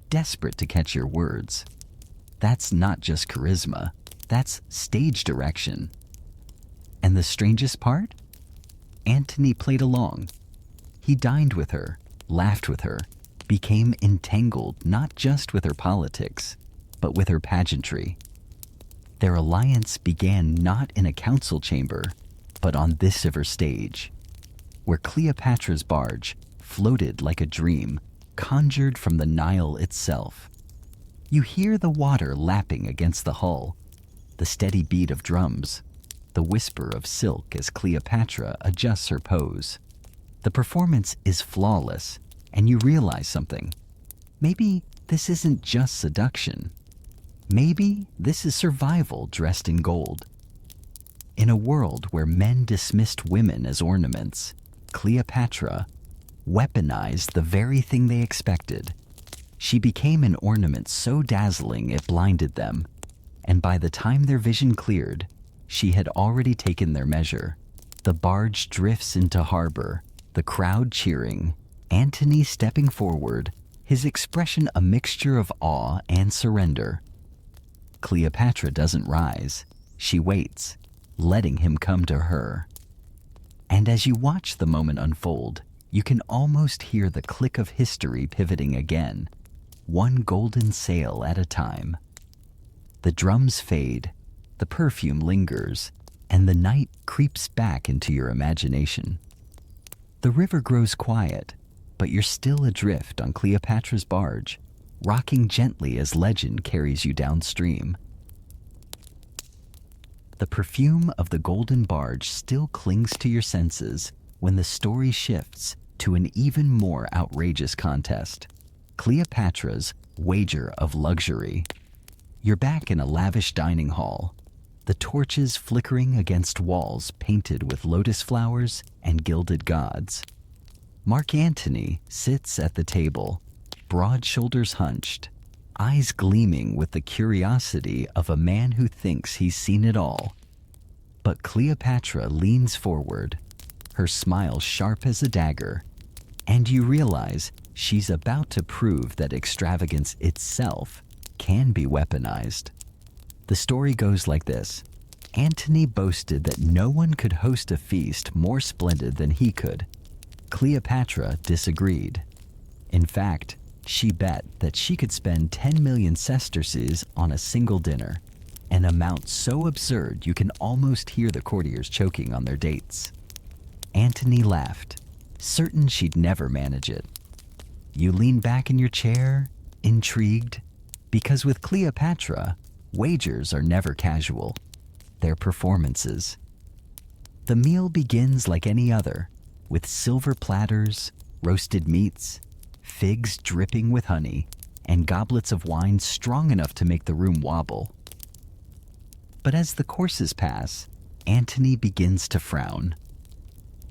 S1: desperate to catch your words. That's not just charisma, that's stage direction. And the strangest part? Antony played along. He dined with her, laughed with her, became entangled not just with her politics, but with her pageantry. Their alliance began not in a council chamber, but on this of her stage, where Cleopatra's barge floated like a dream conjured from the Nile itself. You hear the water lapping against the hull, the steady beat of drums, the whisper of silk as Cleopatra adjusts her pose. The performance is flawless, and you realize something. Maybe this isn't just seduction. Maybe this is survival dressed in gold. In a world where men dismissed women as ornaments, Cleopatra weaponized the very thing they expected. She became an ornament so dazzling it blinded them, and by the time their vision cleared, she had already taken their measure. The barge drifts into harbor, the crowd cheering, Antony stepping forward, his expression a mixture of awe and surrender. Cleopatra doesn't rise. She waits, letting him come to her. And as you watch the moment unfold, you can almost hear the click of history pivoting again, one golden sail at a time. The drums fade, the perfume lingers, and the night creeps back into your imagination. The river grows quiet, but you're still adrift on Cleopatra's barge, rocking gently as legend carries you downstream. The perfume of the golden barge still clings to your senses when the story shifts to an even more outrageous contest: Cleopatra's wager of luxury. You're back in a lavish dining hall, the torches flickering against walls painted with lotus flowers and gilded gods. Mark Antony sits at the table, broad shoulders hunched, eyes gleaming with the curiosity of a man who thinks he's seen it all. But Cleopatra leans forward, her smile sharp as a dagger, and you realize she's about to prove that extravagance itself can be weaponized. The story goes like this. Antony boasted that no one could host a feast more splendid than he could. Cleopatra disagreed. In fact, she bet that she could spend 10 million sesterces on a single dinner, an amount so absurd you can almost hear the courtiers choking on their dates. Antony laughed, certain she'd never manage it. You lean back in your chair, intrigued, because with Cleopatra, wagers are never casual. They're performances. The meal begins like any other, with silver platters, roasted meats, figs dripping with honey, and goblets of wine strong enough to make the room wobble. But as the courses pass, Antony begins to frown.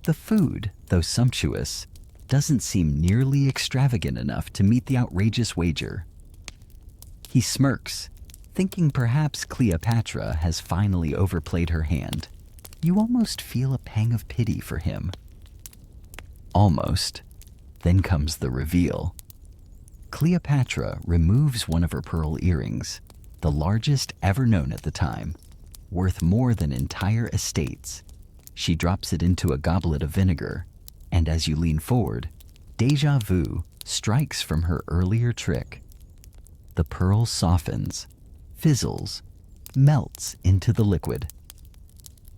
S1: The food, though sumptuous, doesn't seem nearly extravagant enough to meet the outrageous wager. He smirks, thinking perhaps Cleopatra has finally overplayed her hand. You almost feel a pang of pity for him. Almost. Then comes the reveal. Cleopatra removes one of her pearl earrings, the largest ever known at the time, worth more than entire estates. She drops it into a goblet of vinegar, and as you lean forward, déjà vu strikes from her earlier trick. The pearl softens, fizzles, melts into the liquid.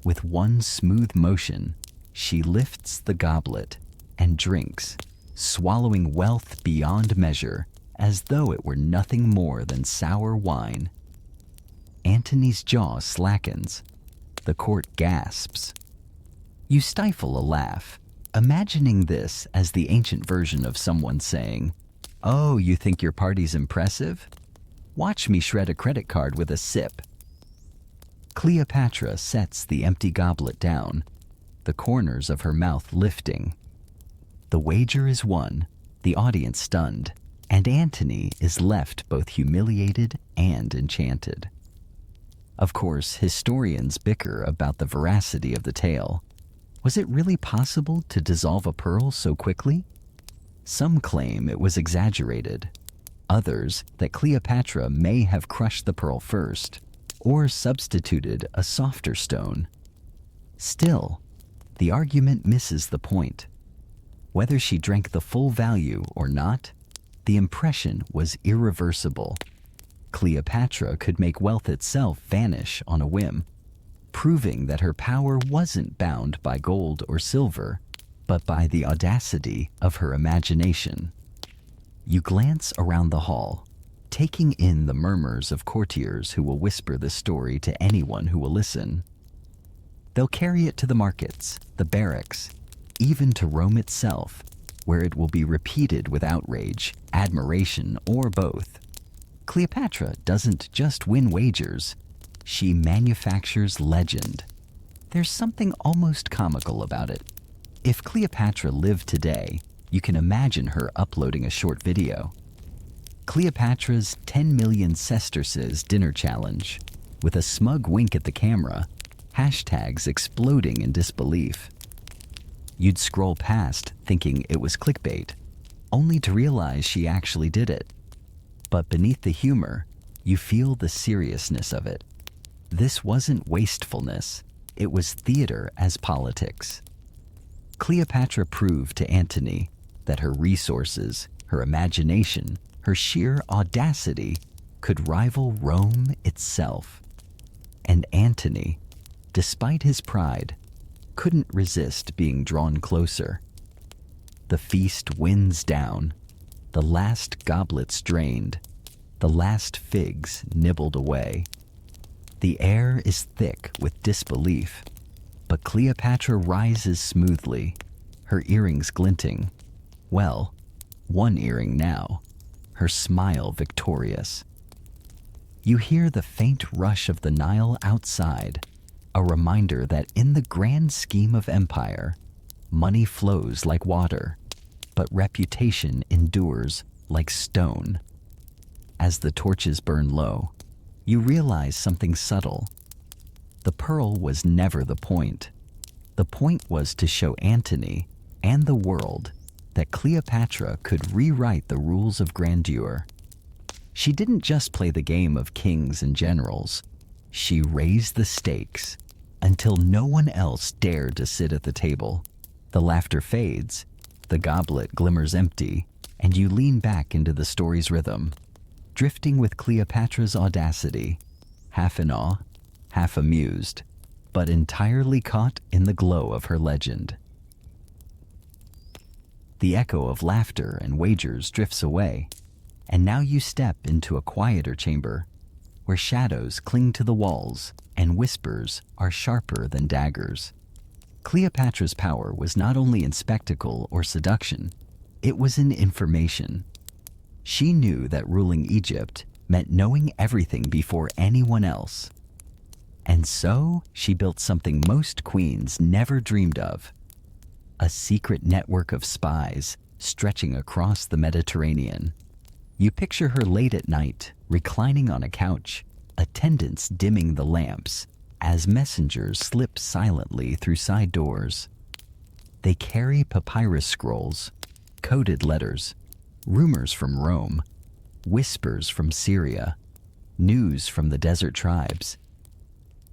S1: With one smooth motion, she lifts the goblet and drinks, swallowing wealth beyond measure as though it were nothing more than sour wine. Antony's jaw slackens. The court gasps. You stifle a laugh, imagining this as the ancient version of someone saying, "Oh, you think your party's impressive? Watch me shred a credit card with a sip." Cleopatra sets the empty goblet down, the corners of her mouth lifting. The wager is won, the audience stunned, and Antony is left both humiliated and enchanted. Of course, historians bicker about the veracity of the tale. Was it really possible to dissolve a pearl so quickly? Some claim it was exaggerated. Others that Cleopatra may have crushed the pearl first, or substituted a softer stone. Still, the argument misses the point. Whether she drank the full value or not, the impression was irreversible. Cleopatra could make wealth itself vanish on a whim, proving that her power wasn't bound by gold or silver, but by the audacity of her imagination. You glance around the hall, taking in the murmurs of courtiers who will whisper the story to anyone who will listen. They'll carry it to the markets, the barracks, even to Rome itself, where it will be repeated with outrage, admiration, or both. Cleopatra doesn't just win wagers, she manufactures legend. There's something almost comical about it. If Cleopatra lived today, you can imagine her uploading a short video. Cleopatra's 10 million sesterces dinner challenge, with a smug wink at the camera, hashtags exploding in disbelief. You'd scroll past thinking it was clickbait, only to realize she actually did it. But beneath the humor, you feel the seriousness of it. This wasn't wastefulness, it was theater as politics. Cleopatra proved to Antony that her resources, her imagination, her sheer audacity could rival Rome itself. And Antony, despite his pride, couldn't resist being drawn closer. The feast winds down, the last goblets drained, the last figs nibbled away. The air is thick with disbelief, but Cleopatra rises smoothly, her earrings glinting. Well, one earring now, her smile victorious. You hear the faint rush of the Nile outside, a reminder that in the grand scheme of empire, money flows like water, but reputation endures like stone. As the torches burn low, you realize something subtle. The pearl was never the point. The point was to show Antony and the world that Cleopatra could rewrite the rules of grandeur. She didn't just play the game of kings and generals. She raised the stakes until no one else dared to sit at the table. The laughter fades, the goblet glimmers empty, and you lean back into the story's rhythm, drifting with Cleopatra's audacity, half in awe, half amused, but entirely caught in the glow of her legend. The echo of laughter and wagers drifts away, and now you step into a quieter chamber, where shadows cling to the walls and whispers are sharper than daggers. Cleopatra's power was not only in spectacle or seduction, it was in information. She knew that ruling Egypt meant knowing everything before anyone else. And so she built something most queens never dreamed of: a secret network of spies stretching across the Mediterranean. You picture her late at night, reclining on a couch, attendants dimming the lamps, as messengers slip silently through side doors. They carry papyrus scrolls, coded letters, rumors from Rome, whispers from Syria, news from the desert tribes.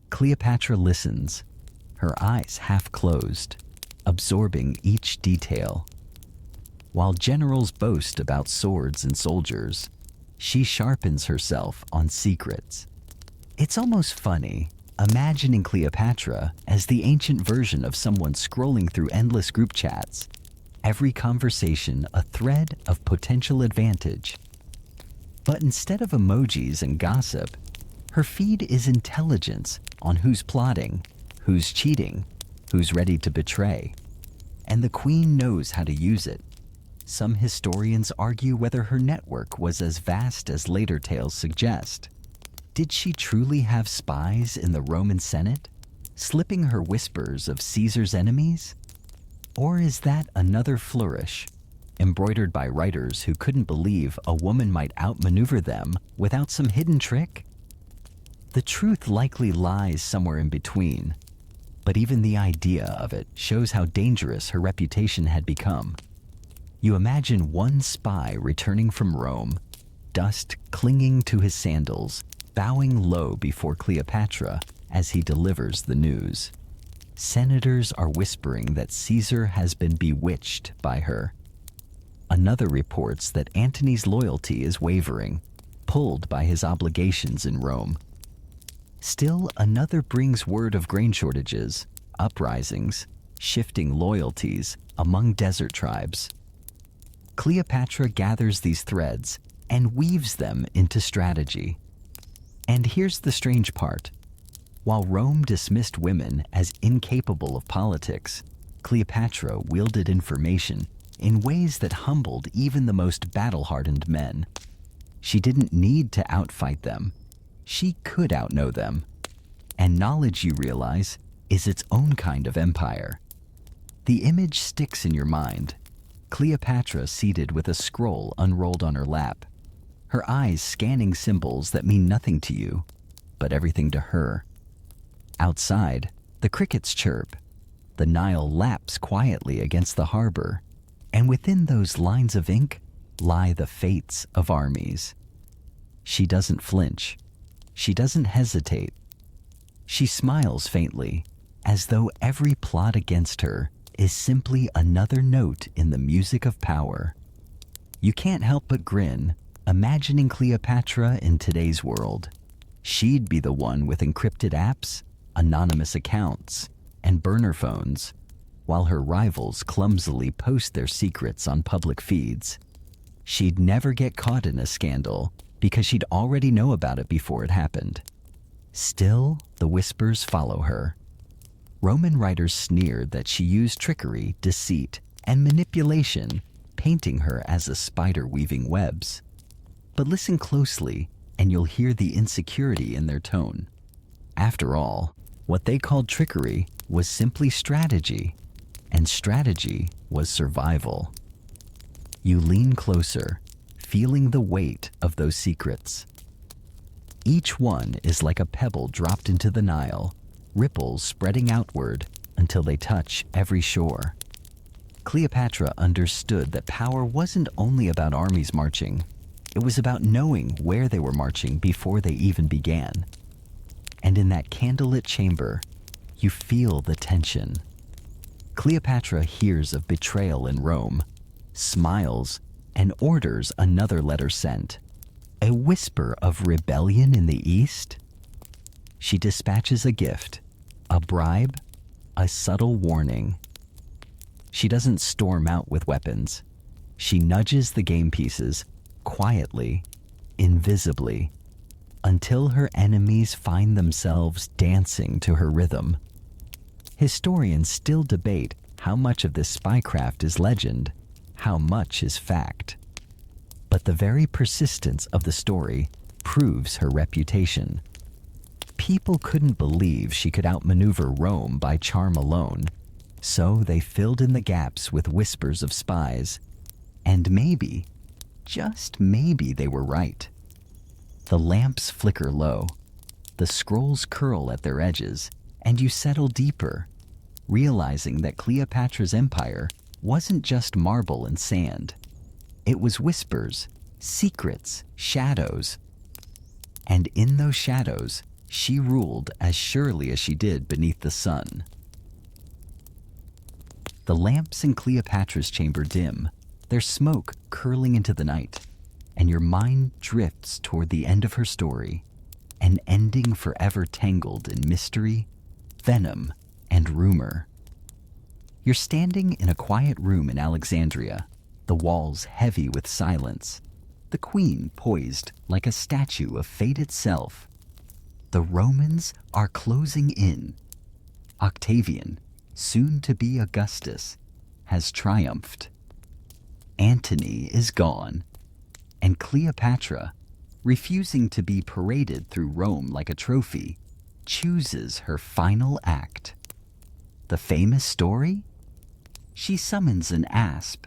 S1: Cleopatra listens, her eyes half closed, absorbing each detail. While generals boast about swords and soldiers, she sharpens herself on secrets. It's almost funny, imagining Cleopatra as the ancient version of someone scrolling through endless group chats, every conversation a thread of potential advantage. But instead of emojis and gossip, her feed is intelligence on who's plotting, who's cheating, who's ready to betray. And the queen knows how to use it. Some historians argue whether her network was as vast as later tales suggest. Did she truly have spies in the Roman Senate, slipping her whispers of Caesar's enemies? Or is that another flourish, embroidered by writers who couldn't believe a woman might outmaneuver them without some hidden trick? The truth likely lies somewhere in between, but even the idea of it shows how dangerous her reputation had become. You imagine one spy returning from Rome, dust clinging to his sandals, bowing low before Cleopatra as he delivers the news. Senators are whispering that Caesar has been bewitched by her. Another reports that Antony's loyalty is wavering, pulled by his obligations in Rome. Still another brings word of grain shortages, uprisings, shifting loyalties among desert tribes. Cleopatra gathers these threads and weaves them into strategy. And here's the strange part. While Rome dismissed women as incapable of politics, Cleopatra wielded information in ways that humbled even the most battle-hardened men. She didn't need to outfight them. She could outknow them. And knowledge, you realize, is its own kind of empire. The image sticks in your mind. Cleopatra seated with a scroll unrolled on her lap, her eyes scanning symbols that mean nothing to you, but everything to her. Outside, the crickets chirp, the Nile laps quietly against the harbor, and within those lines of ink lie the fates of armies. She doesn't flinch. She doesn't hesitate. She smiles faintly, as though every plot against her is simply another note in the music of power. You can't help but grin, imagining Cleopatra in today's world. She'd be the one with encrypted apps, anonymous accounts, and burner phones, while her rivals clumsily post their secrets on public feeds. She'd never get caught in a scandal because she'd already know about it before it happened. Still, the whispers follow her. Roman writers sneered that she used trickery, deceit, and manipulation, painting her as a spider weaving webs. But listen closely, and you'll hear the insecurity in their tone. After all, what they called trickery was simply strategy, and strategy was survival. You lean closer, feeling the weight of those secrets. Each one is like a pebble dropped into the Nile, ripples spreading outward until they touch every shore. Cleopatra understood that power wasn't only about armies marching. It was about knowing where they were marching before they even began. And in that candlelit chamber, you feel the tension. Cleopatra hears of betrayal in Rome, smiles, and orders another letter sent. A whisper of rebellion in the east? She dispatches a gift, a bribe, a subtle warning. She doesn't storm out with weapons. She nudges the game pieces, quietly, invisibly, until her enemies find themselves dancing to her rhythm. Historians still debate how much of this spycraft is legend, how much is fact. But the very persistence of the story proves her reputation. People couldn't believe she could outmaneuver Rome by charm alone, so they filled in the gaps with whispers of spies. And maybe, just maybe, they were right. The lamps flicker low, the scrolls curl at their edges, and you settle deeper, realizing that Cleopatra's empire wasn't just marble and sand. It was whispers, secrets, shadows. And in those shadows, she ruled as surely as she did beneath the sun. The lamps in Cleopatra's chamber dim, their smoke curling into the night, and your mind drifts toward the end of her story, an ending forever tangled in mystery, venom, and rumor. You're standing in a quiet room in Alexandria, the walls heavy with silence, the queen poised like a statue of fate itself. The Romans are closing in. Octavian, soon to be Augustus, has triumphed. Antony is gone, and Cleopatra, refusing to be paraded through Rome like a trophy, chooses her final act. The famous story? She summons an asp,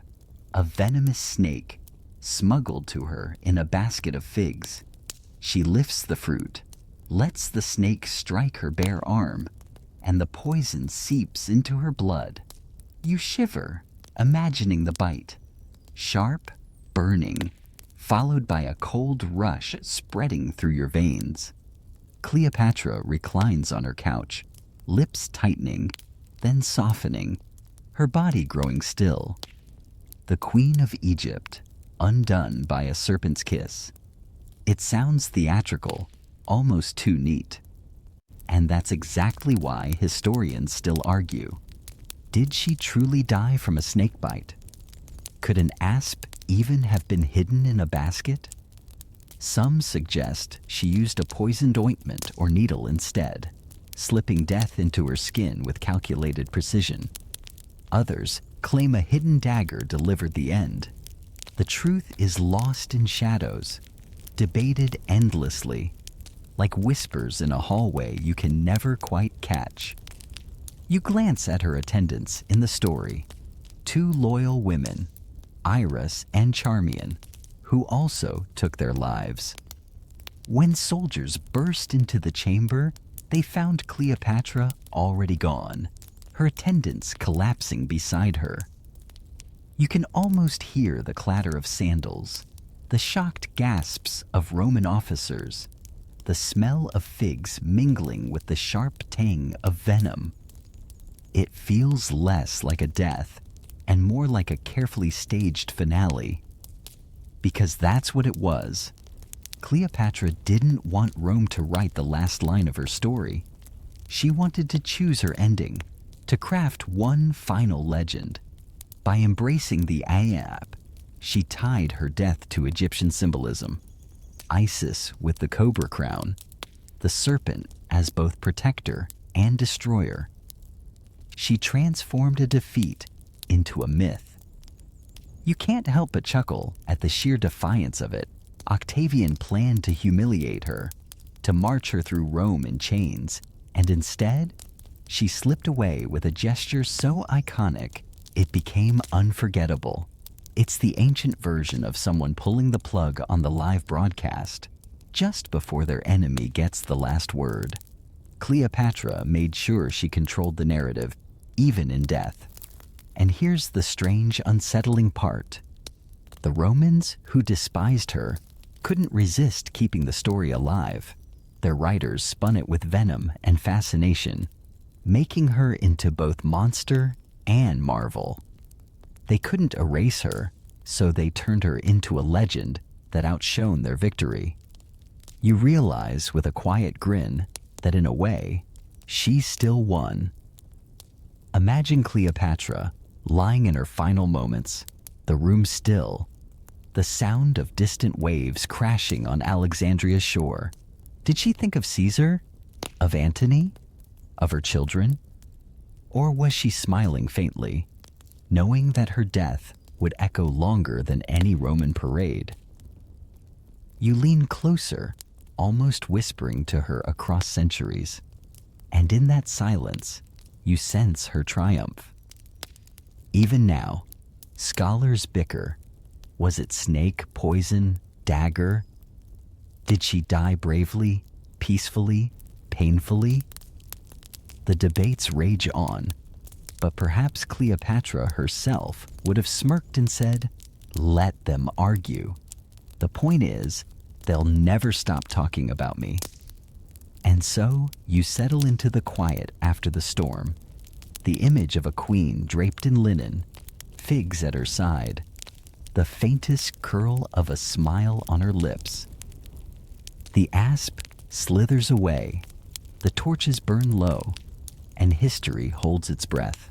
S1: a venomous snake, smuggled to her in a basket of figs. She lifts the fruit, lets the snake strike her bare arm, and the poison seeps into her blood. You shiver, imagining the bite. Sharp, burning, followed by a cold rush spreading through your veins. Cleopatra reclines on her couch, lips tightening, then softening, her body growing still. The Queen of Egypt, undone by a serpent's kiss. It sounds theatrical, almost too neat. And that's exactly why historians still argue. Did she truly die from a snake bite? Could an asp even have been hidden in a basket? Some suggest she used a poisoned ointment or needle instead, slipping death into her skin with calculated precision. Others claim a hidden dagger delivered the end. The truth is lost in shadows, debated endlessly, like whispers in a hallway you can never quite catch. You glance at her attendants in the story, two loyal women, Iris and Charmian, who also took their lives. When soldiers burst into the chamber, they found Cleopatra already gone, her attendants collapsing beside her. You can almost hear the clatter of sandals, the shocked gasps of Roman officers, the smell of figs mingling with the sharp tang of venom. It feels less like a death and more like a carefully staged finale. Because that's what it was. Cleopatra didn't want Rome to write the last line of her story. She wanted to choose her ending, to craft one final legend. By embracing the Ayap, she tied her death to Egyptian symbolism. Isis with the cobra crown, the serpent as both protector and destroyer. She transformed a defeat into a myth. You can't help but chuckle at the sheer defiance of it. Octavian planned to humiliate her, to march her through Rome in chains, and instead, she slipped away with a gesture so iconic it became unforgettable. It's the ancient version of someone pulling the plug on the live broadcast just before their enemy gets the last word. Cleopatra made sure she controlled the narrative, even in death. And here's the strange, unsettling part. The Romans, who despised her, couldn't resist keeping the story alive. Their writers spun it with venom and fascination, making her into both monster and marvel. They couldn't erase her, so they turned her into a legend that outshone their victory. You realize with a quiet grin that in a way, she still won. Imagine Cleopatra lying in her final moments, the room still, the sound of distant waves crashing on Alexandria's shore. Did she think of Caesar? Of Antony? Of her children? Or was she smiling faintly, knowing that her death would echo longer than any Roman parade? You lean closer, almost whispering to her across centuries, and in that silence, you sense her triumph. Even now, scholars bicker. Was it snake, poison, dagger? Did she die bravely, peacefully, painfully? The debates rage on, But perhaps Cleopatra herself would have smirked and said, "Let them argue. The point is, they'll never stop talking about me." And so you settle into the quiet after the storm, the image of a queen draped in linen, figs at her side, the faintest curl of a smile on her lips. The asp slithers away, the torches burn low, and history holds its breath.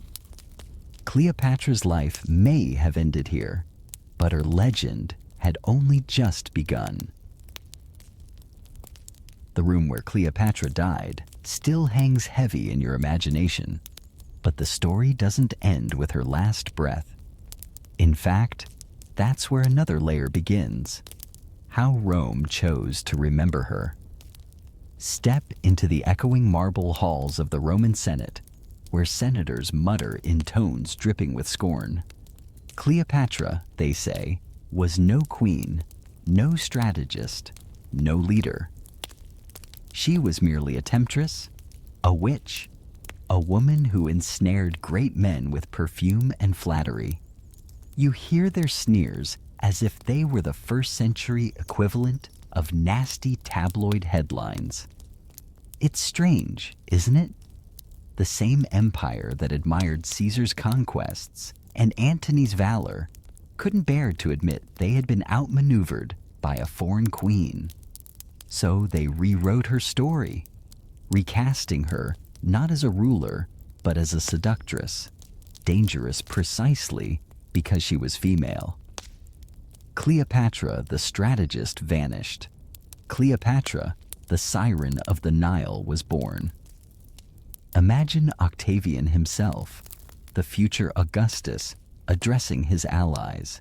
S1: Cleopatra's life may have ended here, but her legend had only just begun. The room where Cleopatra died still hangs heavy in your imagination, but the story doesn't end with her last breath. In fact, that's where another layer begins: how Rome chose to remember her. Step into the echoing marble halls of the Roman Senate, where senators mutter in tones dripping with scorn. Cleopatra, they say, was no queen, no strategist, no leader. She was merely a temptress, a witch, a woman who ensnared great men with perfume and flattery. You hear their sneers as if they were the first-century equivalent of nasty tabloid headlines. It's strange, isn't it? The same empire that admired Caesar's conquests and Antony's valor couldn't bear to admit they had been outmaneuvered by a foreign queen. So they rewrote her story, recasting her not as a ruler, but as a seductress, dangerous precisely because she was female. Cleopatra, the strategist, vanished. Cleopatra, the siren of the Nile, was born. Imagine Octavian himself, the future Augustus, addressing his allies.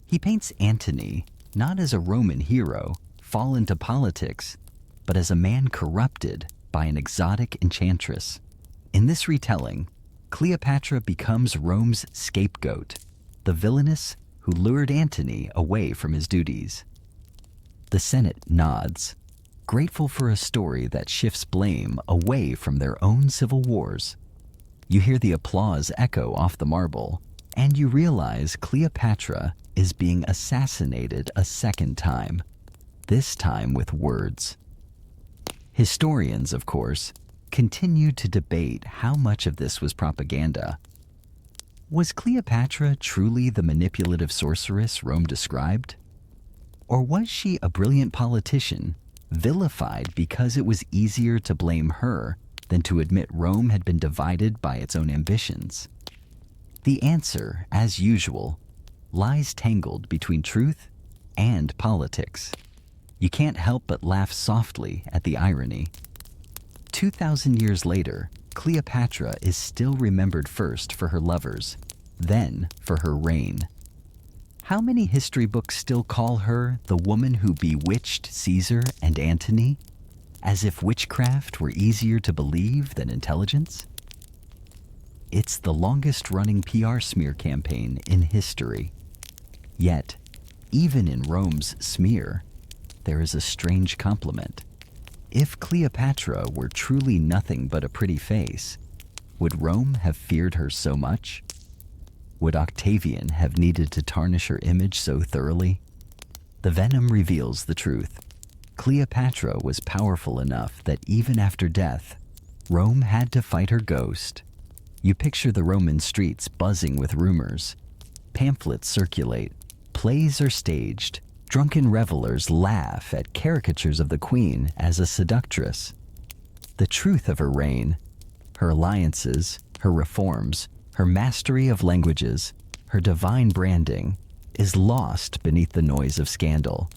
S1: He paints Antony not as a Roman hero fallen to politics, but as a man corrupted by an exotic enchantress. In this retelling, Cleopatra becomes Rome's scapegoat, the villainess who lured Antony away from his duties. The Senate nods, grateful for a story that shifts blame away from their own civil wars. You hear the applause echo off the marble, and you realize Cleopatra is being assassinated a second time, this time with words. Historians, of course, continue to debate how much of this was propaganda. Was Cleopatra truly the manipulative sorceress Rome described? Or was she a brilliant politician, vilified because it was easier to blame her than to admit Rome had been divided by its own ambitions? The answer, as usual, lies tangled between truth and politics. You can't help but laugh softly at the irony. 2,000 years later, Cleopatra is still remembered first for her lovers, then for her reign. How many history books still call her the woman who bewitched Caesar and Antony, as if witchcraft were easier to believe than intelligence? It's the longest-running PR smear campaign in history. Yet, even in Rome's smear, there is a strange compliment. If Cleopatra were truly nothing but a pretty face, would Rome have feared her so much? Would Octavian have needed to tarnish her image so thoroughly? The venom reveals the truth. Cleopatra was powerful enough that even after death, Rome had to fight her ghost. You picture the Roman streets buzzing with rumors. Pamphlets circulate, plays are staged, drunken revelers laugh at caricatures of the queen as a seductress. The truth of her reign, her alliances, her reforms, her mastery of languages, her divine branding, is lost beneath the noise of scandal.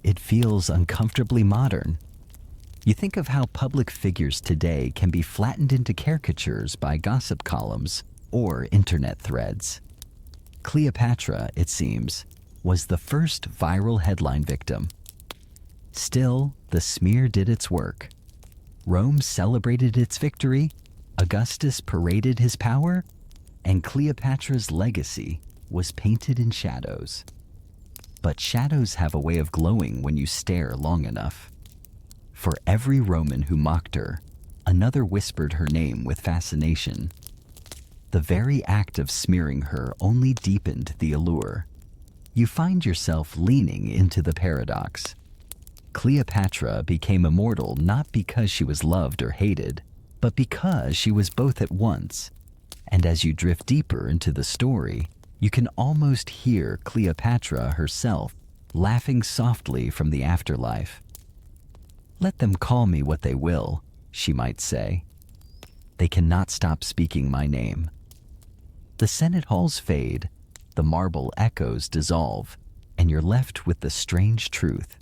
S1: It feels uncomfortably modern. You think of how public figures today can be flattened into caricatures by gossip columns or internet threads. Cleopatra, it seems, was the first viral headline victim. Still, the smear did its work. Rome celebrated its victory, Augustus paraded his power, and Cleopatra's legacy was painted in shadows. But shadows have a way of glowing when you stare long enough. For every Roman who mocked her, another whispered her name with fascination, The very act of smearing her only deepened the allure. You find yourself leaning into the paradox. Cleopatra became immortal not because she was loved or hated, but because she was both at once. And as you drift deeper into the story, you can almost hear Cleopatra herself laughing softly from the afterlife. "Let them call me what they will," she might say. "They cannot stop speaking my name." The Senate halls fade, the marble echoes dissolve, and you're left with the strange truth.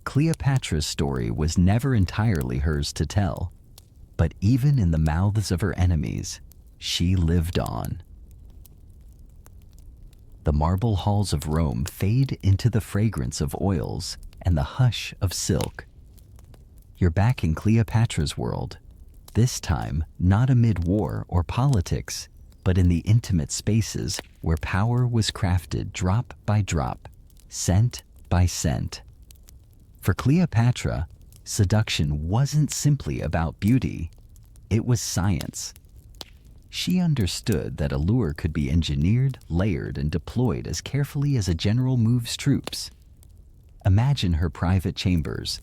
S1: Cleopatra's story was never entirely hers to tell, but even in the mouths of her enemies, she lived on. The marble halls of Rome fade into the fragrance of oils and the hush of silk. You're back in Cleopatra's world, this time not amid war or politics, but in the intimate spaces where power was crafted drop by drop, scent by scent. For Cleopatra, seduction wasn't simply about beauty, it was science. She understood that allure could be engineered, layered, and deployed as carefully as a general moves troops. Imagine her private chambers,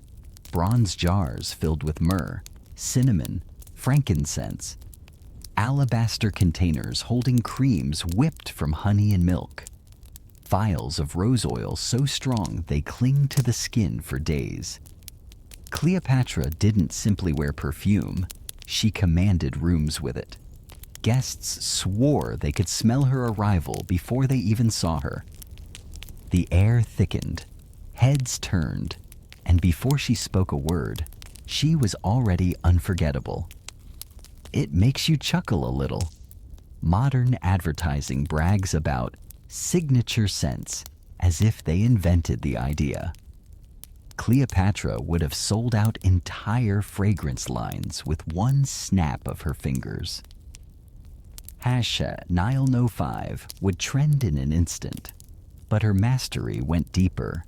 S1: bronze jars filled with myrrh, cinnamon, frankincense, alabaster containers holding creams whipped from honey and milk, vials of rose oil so strong they cling to the skin for days. Cleopatra didn't simply wear perfume, she commanded rooms with it. Guests swore they could smell her arrival before they even saw her. The air thickened, heads turned, and before she spoke a word, she was already unforgettable. It makes you chuckle a little. Modern advertising brags about signature scents as if they invented the idea. Cleopatra would have sold out entire fragrance lines with one snap of her fingers. Nile No. 5 would trend in an instant, but her mastery went deeper.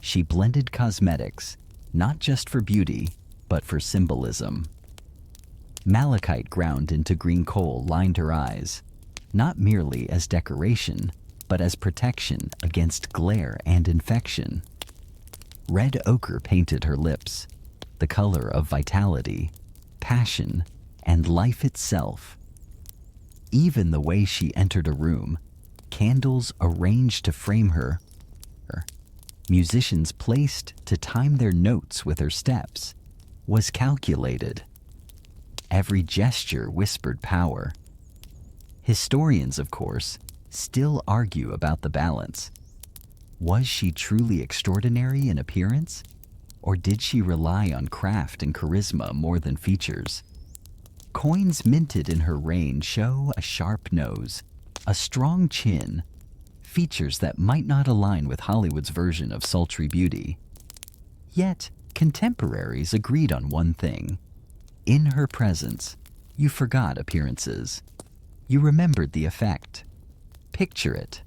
S1: She blended cosmetics, not just for beauty, but for symbolism. Malachite ground into green coal lined her eyes, not merely as decoration, but as protection against glare and infection. Red ochre painted her lips, the color of vitality, passion, and life itself. Even the way she entered a room, candles arranged to frame her, musicians placed to time their notes with her steps, was calculated. Every gesture whispered power. Historians, of course, still argue about the balance. Was she truly extraordinary in appearance, or did she rely on craft and charisma more than features? Coins minted in her reign show a sharp nose, a strong chin, features that might not align with Hollywood's version of sultry beauty. Yet, contemporaries agreed on one thing. In her presence, you forgot appearances. You remembered the effect. Picture it.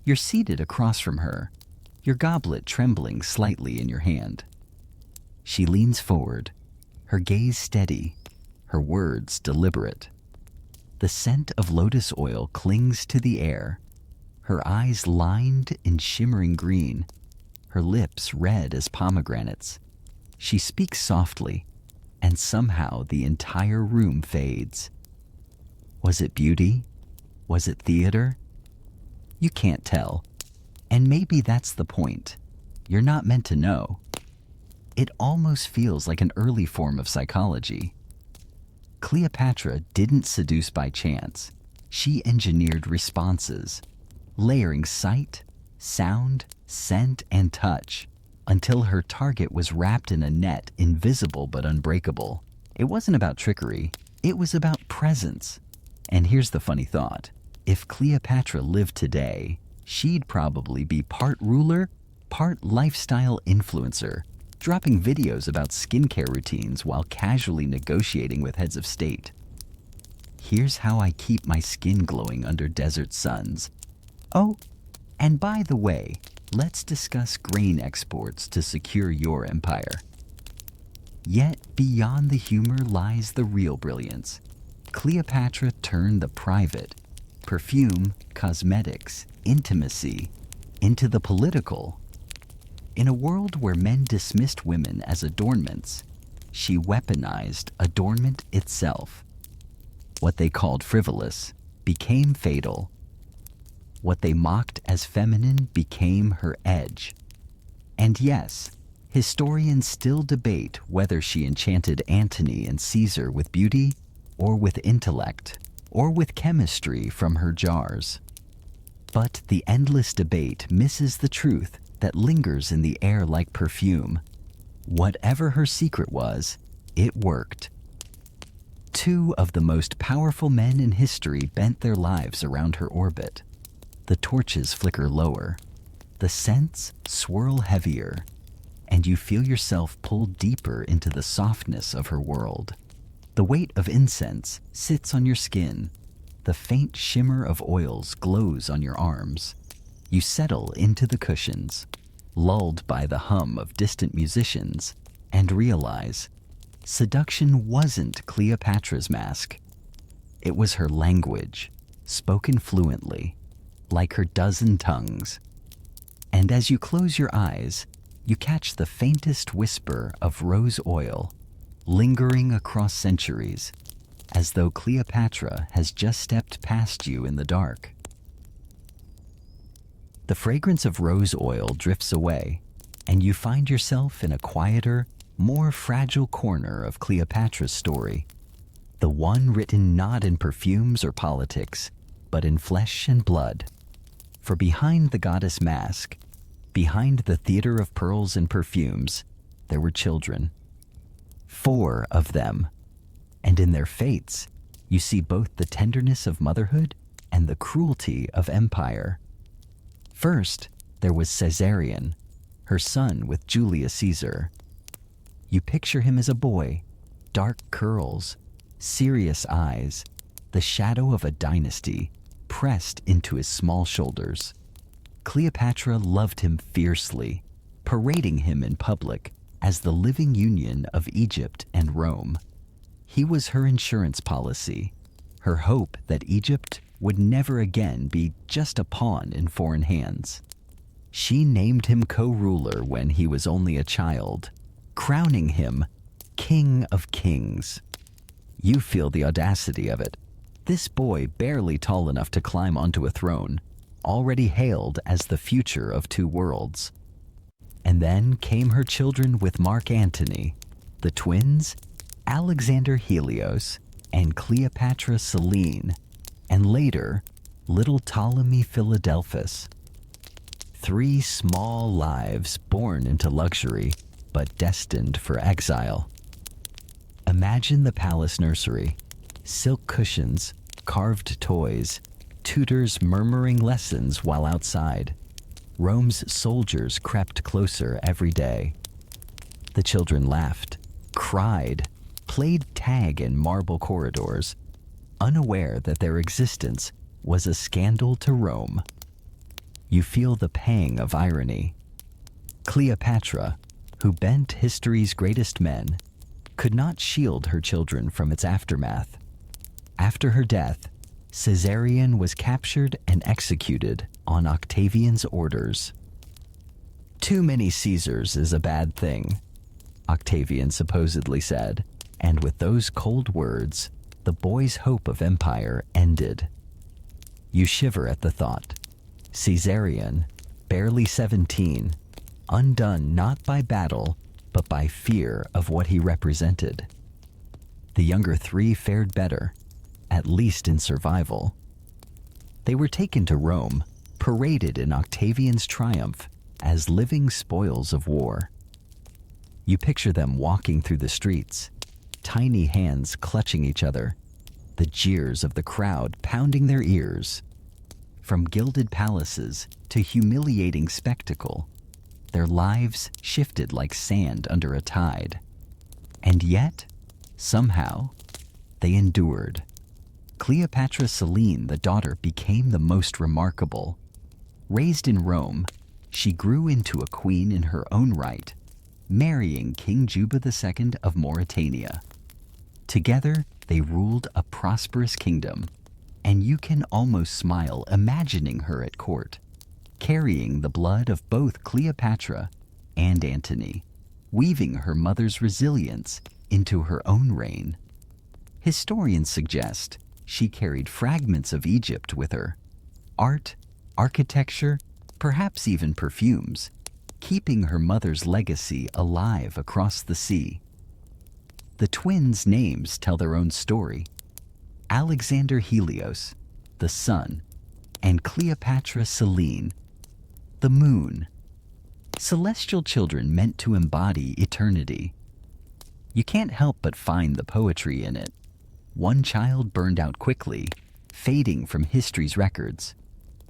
S1: You're seated across from her, your goblet trembling slightly in your hand. She leans forward, her gaze steady, her words deliberate. The scent of lotus oil clings to the air, her eyes lined in shimmering green, her lips red as pomegranates. She speaks softly, and somehow the entire room fades. Was it beauty? Was it theater? You can't tell, and maybe that's the point. You're not meant to know. It almost feels like an early form of psychology. Cleopatra didn't seduce by chance. She engineered responses, layering sight, sound, scent, and touch, until her target was wrapped in a net invisible but unbreakable. It wasn't about trickery, it was about presence. And here's the funny thought. If Cleopatra lived today, she'd probably be part ruler, part lifestyle influencer, dropping videos about skincare routines while casually negotiating with heads of state. Here's how I keep my skin glowing under desert suns. Oh, and by the way, let's discuss grain exports to secure your empire. Yet beyond the humor lies the real brilliance. Cleopatra turned the private, perfume, cosmetics, intimacy, into the political. In a world where men dismissed women as adornments, she weaponized adornment itself. What they called frivolous became fatal. What they mocked as feminine became her edge. And yes, historians still debate whether she enchanted Antony and Caesar with beauty, or with intellect, or with chemistry from her jars. But the endless debate misses the truth that lingers in the air like perfume. Whatever her secret was, it worked. Two of the most powerful men in history bent their lives around her orbit. The torches flicker lower, the scents swirl heavier, and you feel yourself pulled deeper into the softness of her world. The weight of incense sits on your skin. The faint shimmer of oils glows on your arms. You settle into the cushions, lulled by the hum of distant musicians, and realize seduction wasn't Cleopatra's mask. It was her language, spoken fluently, like her dozen tongues. And as you close your eyes, you catch the faintest whisper of rose oil, lingering across centuries, as though Cleopatra has just stepped past you in the dark. The fragrance of rose oil drifts away, and you find yourself in a quieter, more fragile corner of Cleopatra's story, the one written not in perfumes or politics, but in flesh and blood. For behind the goddess mask, behind the theater of pearls and perfumes, there were children. 4 of them. And in their fates, you see both the tenderness of motherhood and the cruelty of empire. First, there was Caesarion, her son with Julius Caesar. You picture him as a boy, dark curls, serious eyes, the shadow of a dynasty pressed into his small shoulders. Cleopatra loved him fiercely, parading him in public as the living union of Egypt and Rome. He was her insurance policy, her hope that Egypt would never again be just a pawn in foreign hands. She named him co-ruler when he was only a child, crowning him King of Kings. You feel the audacity of it. This boy, barely tall enough to climb onto a throne, already hailed as the future of 2 worlds. And then came her children with Mark Antony, the twins, Alexander Helios, and Cleopatra Selene, and later, little Ptolemy Philadelphus. 3 small lives born into luxury, but destined for exile. Imagine the palace nursery, silk cushions, carved toys, tutors murmuring lessons while outside. Rome's soldiers crept closer every day. The children laughed, cried, played tag in marble corridors, unaware that their existence was a scandal to Rome. You feel the pang of irony. Cleopatra, who bent history's greatest men, could not shield her children from its aftermath. After her death, Caesarion was captured and executed on Octavian's orders. "Too many Caesars is a bad thing," Octavian supposedly said, and with those cold words, the boy's hope of empire ended. You shiver at the thought. Caesarion, barely 17, undone not by battle, but by fear of what he represented. The younger 3 fared better, at least in survival. They were taken to Rome, paraded in Octavian's triumph as living spoils of war. You picture them walking through the streets, tiny hands clutching each other, the jeers of the crowd pounding their ears. From gilded palaces to humiliating spectacle, their lives shifted like sand under a tide. And yet, somehow, they endured. Cleopatra Selene, the daughter, became the most remarkable. Raised in Rome, she grew into a queen in her own right, marrying King Juba II of Mauritania. Together, they ruled a prosperous kingdom, and you can almost smile imagining her at court, carrying the blood of both Cleopatra and Antony, weaving her mother's resilience into her own reign. Historians suggest she carried fragments of Egypt with her, art, architecture, perhaps even perfumes, keeping her mother's legacy alive across the sea. The twins' names tell their own story. Alexander Helios, the sun, and Cleopatra Selene, the moon. Celestial children meant to embody eternity. You can't help but find the poetry in it. One child burned out quickly, fading from history's records,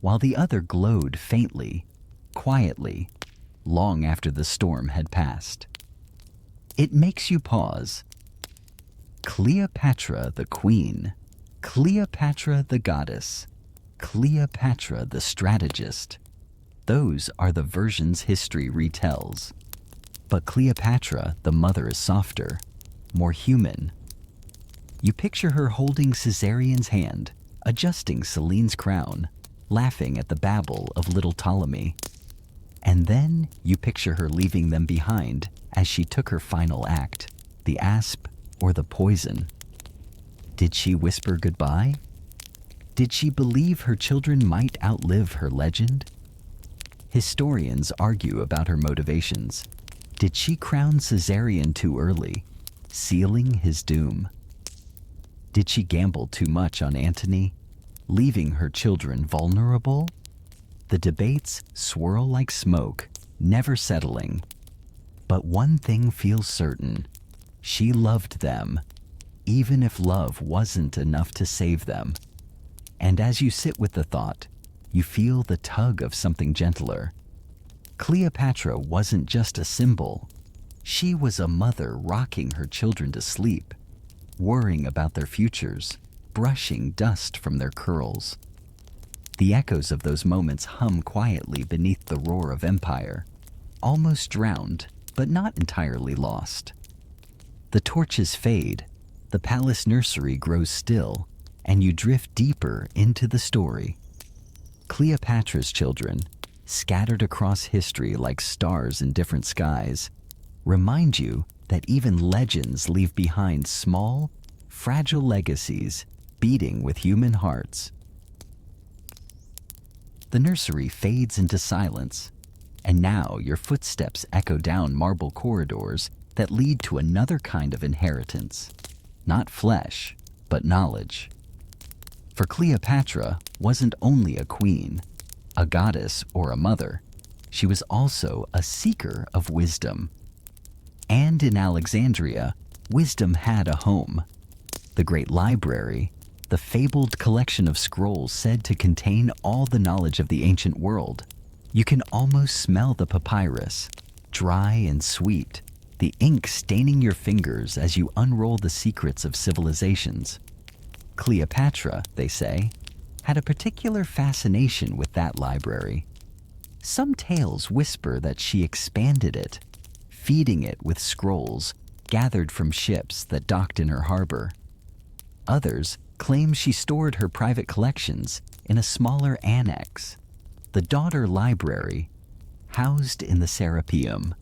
S1: while the other glowed faintly, quietly, long after the storm had passed. It makes you pause. Cleopatra the queen, Cleopatra the goddess, Cleopatra the strategist. Those are the versions history retells. But Cleopatra, the mother, is softer, more human. You picture her holding Caesarion's hand, adjusting Selene's crown, laughing at the babble of little Ptolemy. And then you picture her leaving them behind as she took her final act, the asp or the poison. Did she whisper goodbye? Did she believe her children might outlive her legend? Historians argue about her motivations. Did she crown Caesarion too early, sealing his doom? Did she gamble too much on Antony, leaving her children vulnerable? The debates swirl like smoke, never settling. But one thing feels certain. She loved them, even if love wasn't enough to save them. And as you sit with the thought, you feel the tug of something gentler. Cleopatra wasn't just a symbol. She was a mother rocking her children to sleep, worrying about their futures, brushing dust from their curls. The echoes of those moments hum quietly beneath the roar of empire, almost drowned, but not entirely lost. The torches fade, the palace nursery grows still, and you drift deeper into the story. Cleopatra's children, scattered across history like stars in different skies, remind you that even legends leave behind small, fragile legacies beating with human hearts. The nursery fades into silence, and now your footsteps echo down marble corridors that lead to another kind of inheritance. Not flesh, but knowledge. For Cleopatra wasn't only a queen, a goddess, or a mother. She was also a seeker of wisdom. And in Alexandria, wisdom had a home. The great library, the fabled collection of scrolls said to contain all the knowledge of the ancient world. You can almost smell the papyrus, dry and sweet, the ink staining your fingers as you unroll the secrets of civilizations. Cleopatra, they say, had a particular fascination with that library. Some tales whisper that she expanded it, feeding it with scrolls gathered from ships that docked in her harbor. Others claim she stored her private collections in a smaller annex, the daughter library, housed in the Serapeum.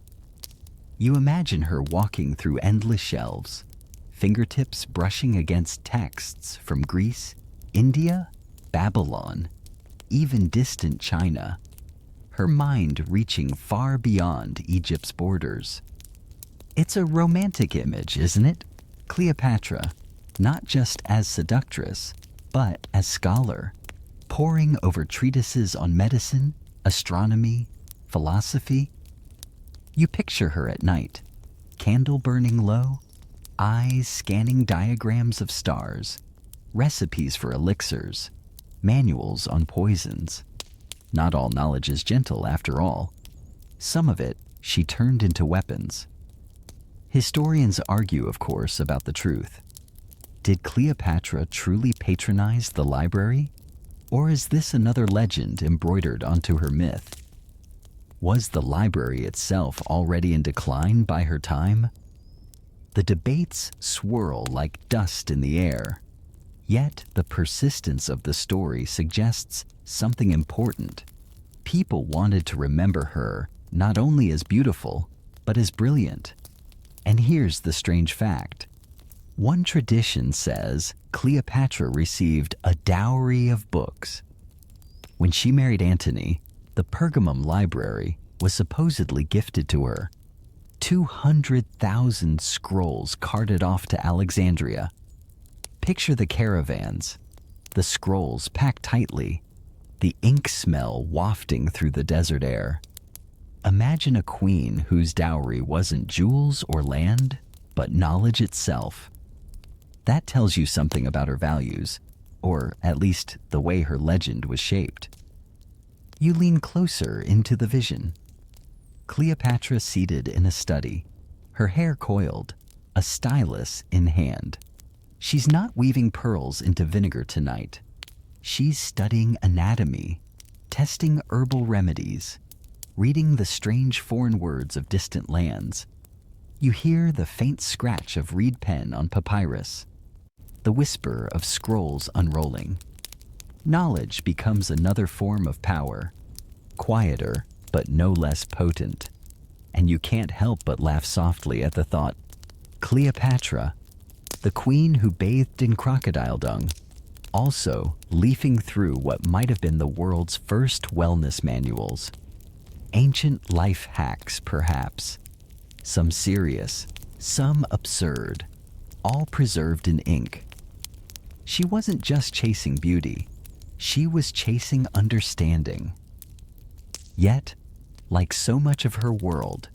S1: You imagine her walking through endless shelves, fingertips brushing against texts from Greece, India, Babylon, even distant China, her mind reaching far beyond Egypt's borders. It's a romantic image, isn't it? Cleopatra, not just as seductress, but as scholar, poring over treatises on medicine, astronomy, philosophy. You picture her at night, candle burning low, eyes scanning diagrams of stars, recipes for elixirs, manuals on poisons. Not all knowledge is gentle, after all. Some of it she turned into weapons. Historians argue, of course, about the truth. Did Cleopatra truly patronize the library? Or is this another legend embroidered onto her myth? Was the library itself already in decline by her time? The debates swirl like dust in the air. Yet the persistence of the story suggests something important. People wanted to remember her not only as beautiful, but as brilliant. And here's the strange fact. One tradition says Cleopatra received a dowry of books. When she married Antony, the Pergamum Library was supposedly gifted to her. 200,000 scrolls carted off to Alexandria. Picture the caravans, the scrolls packed tightly, the ink smell wafting through the desert air. Imagine a queen whose dowry wasn't jewels or land, but knowledge itself. That tells you something about her values, or at least the way her legend was shaped. You lean closer into the vision. Cleopatra seated in a study, her hair coiled, a stylus in hand. She's not weaving pearls into vinegar tonight. She's studying anatomy, testing herbal remedies, reading the strange foreign words of distant lands. You hear the faint scratch of reed pen on papyrus, the whisper of scrolls unrolling. Knowledge becomes another form of power, quieter but no less potent. And you can't help but laugh softly at the thought. Cleopatra, the queen who bathed in crocodile dung, also leafing through what might have been the world's first wellness manuals. Ancient life hacks, perhaps. Some serious, some absurd, all preserved in ink. She wasn't just chasing beauty, she was chasing understanding. Yet, like so much of her world,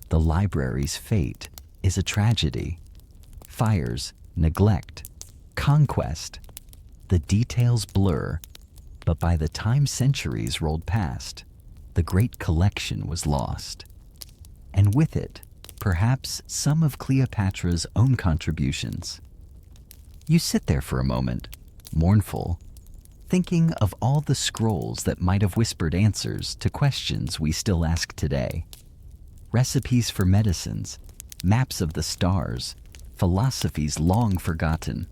S1: the library's fate is a tragedy. Fires, neglect, conquest. The details blur, but by the time centuries rolled past, the great collection was lost. And with it, perhaps some of Cleopatra's own contributions. You sit there for a moment, mournful, thinking of all the scrolls that might have whispered answers to questions we still ask today. Recipes for medicines, maps of the stars, philosophies long forgotten.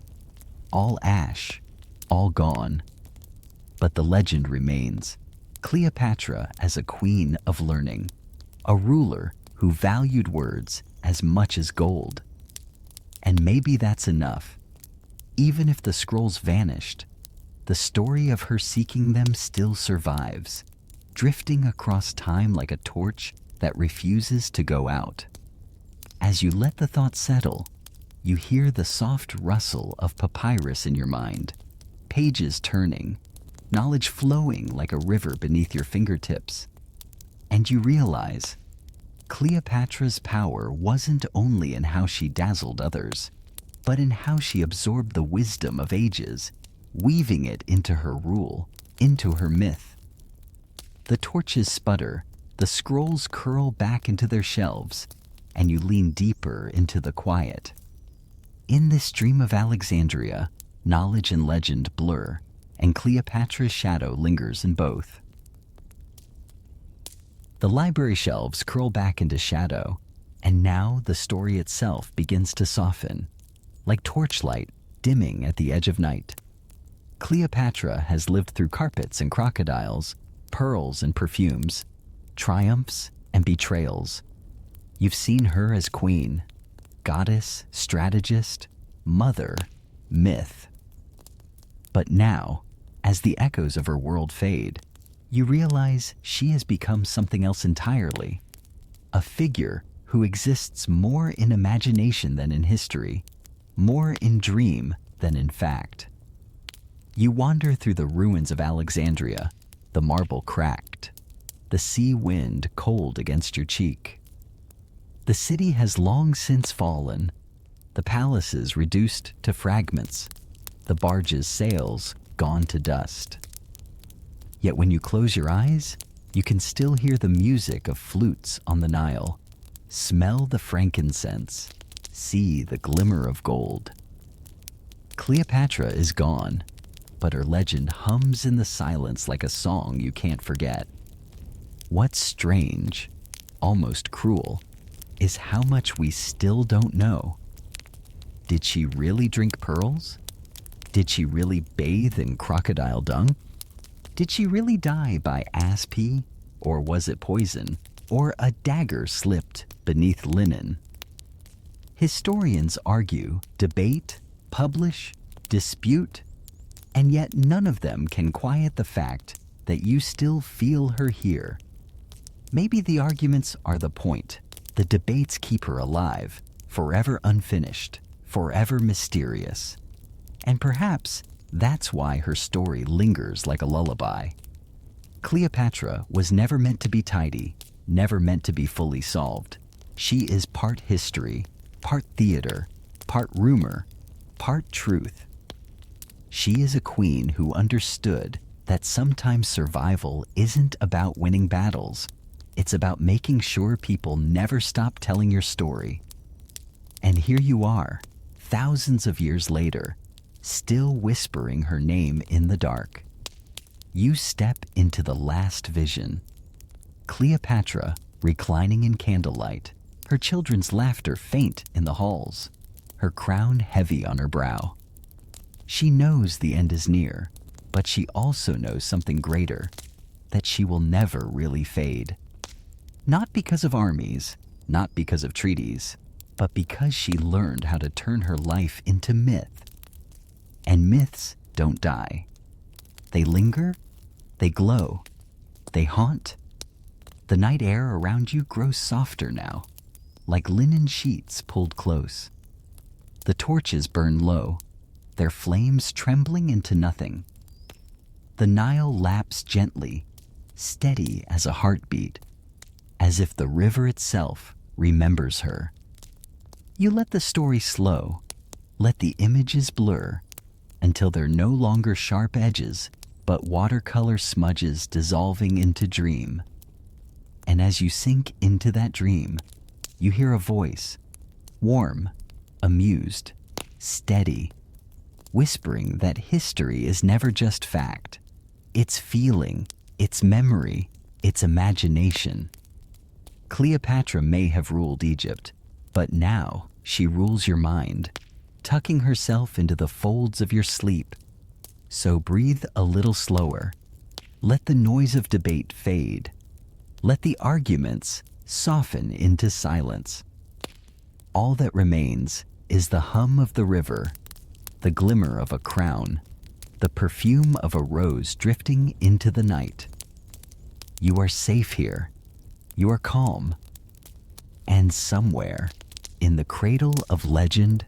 S1: All ash, all gone. But the legend remains. Cleopatra as a queen of learning, a ruler who valued words as much as gold. And maybe that's enough. Even if the scrolls vanished, the story of her seeking them still survives, drifting across time like a torch that refuses to go out. As you let the thought settle, you hear the soft rustle of papyrus in your mind, pages turning, knowledge flowing like a river beneath your fingertips. And you realize Cleopatra's power wasn't only in how she dazzled others, but in how she absorbed the wisdom of ages, weaving it into her rule, into her myth. The torches sputter, the scrolls curl back into their shelves, and you lean deeper into the quiet. In this dream of Alexandria, knowledge and legend blur, and Cleopatra's shadow lingers in both. The library shelves curl back into shadow, and now the story itself begins to soften, like torchlight dimming at the edge of night. Cleopatra has lived through carpets and crocodiles, pearls and perfumes, triumphs and betrayals. You've seen her as queen, goddess, strategist, mother, myth. But now, as the echoes of her world fade, you realize she has become something else entirely. A figure who exists more in imagination than in history, more in dream than in fact. You wander through the ruins of Alexandria, the marble cracked, the sea wind cold against your cheek. The city has long since fallen, the palaces reduced to fragments, the barges' sails gone to dust. Yet when you close your eyes, you can still hear the music of flutes on the Nile, smell the frankincense, see the glimmer of gold. Cleopatra is gone, but her legend hums in the silence like a song you can't forget. What's strange, almost cruel, is how much we still don't know. Did she really drink pearls? Did she really bathe in crocodile dung? Did she really die by ass pee? Or was it poison? Or a dagger slipped beneath linen? Historians argue, debate, publish, dispute, and yet none of them can quiet the fact that you still feel her here. Maybe the arguments are the point. The debates keep her alive, forever unfinished, forever mysterious. And perhaps that's why her story lingers like a lullaby. Cleopatra was never meant to be tidy, never meant to be fully solved. She is part history, part theater, part rumor, part truth. She is a queen who understood that sometimes survival isn't about winning battles. It's about making sure people never stop telling your story. And here you are, thousands of years later, still whispering her name in the dark. You step into the last vision. Cleopatra, reclining in candlelight, her children's laughter faint in the halls, her crown heavy on her brow. She knows the end is near, but she also knows something greater, that she will never really fade. Not because of armies, not because of treaties, but because she learned how to turn her life into myth. And myths don't die. They linger, they glow, they haunt. The night air around you grows softer now, like linen sheets pulled close. The torches burn low, their flames trembling into nothing. The Nile laps gently, steady as a heartbeat, as if the river itself remembers her. You let the story slow, let the images blur, until they're no longer sharp edges, but watercolor smudges dissolving into dream. And as you sink into that dream, you hear a voice, warm, amused, steady, whispering that history is never just fact. It's feeling, it's memory, it's imagination. Cleopatra may have ruled Egypt, but now she rules your mind, tucking herself into the folds of your sleep. So breathe a little slower. Let the noise of debate fade. Let the arguments soften into silence. All that remains is the hum of the river, the glimmer of a crown, the perfume of a rose drifting into the night. You are safe here. You are calm. And somewhere, in the cradle of legend,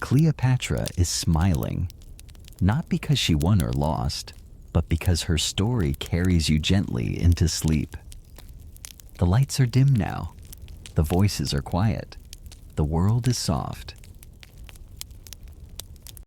S1: Cleopatra is smiling, not because she won or lost, but because her story carries you gently into sleep. The lights are dim now. The voices are quiet. The world is soft.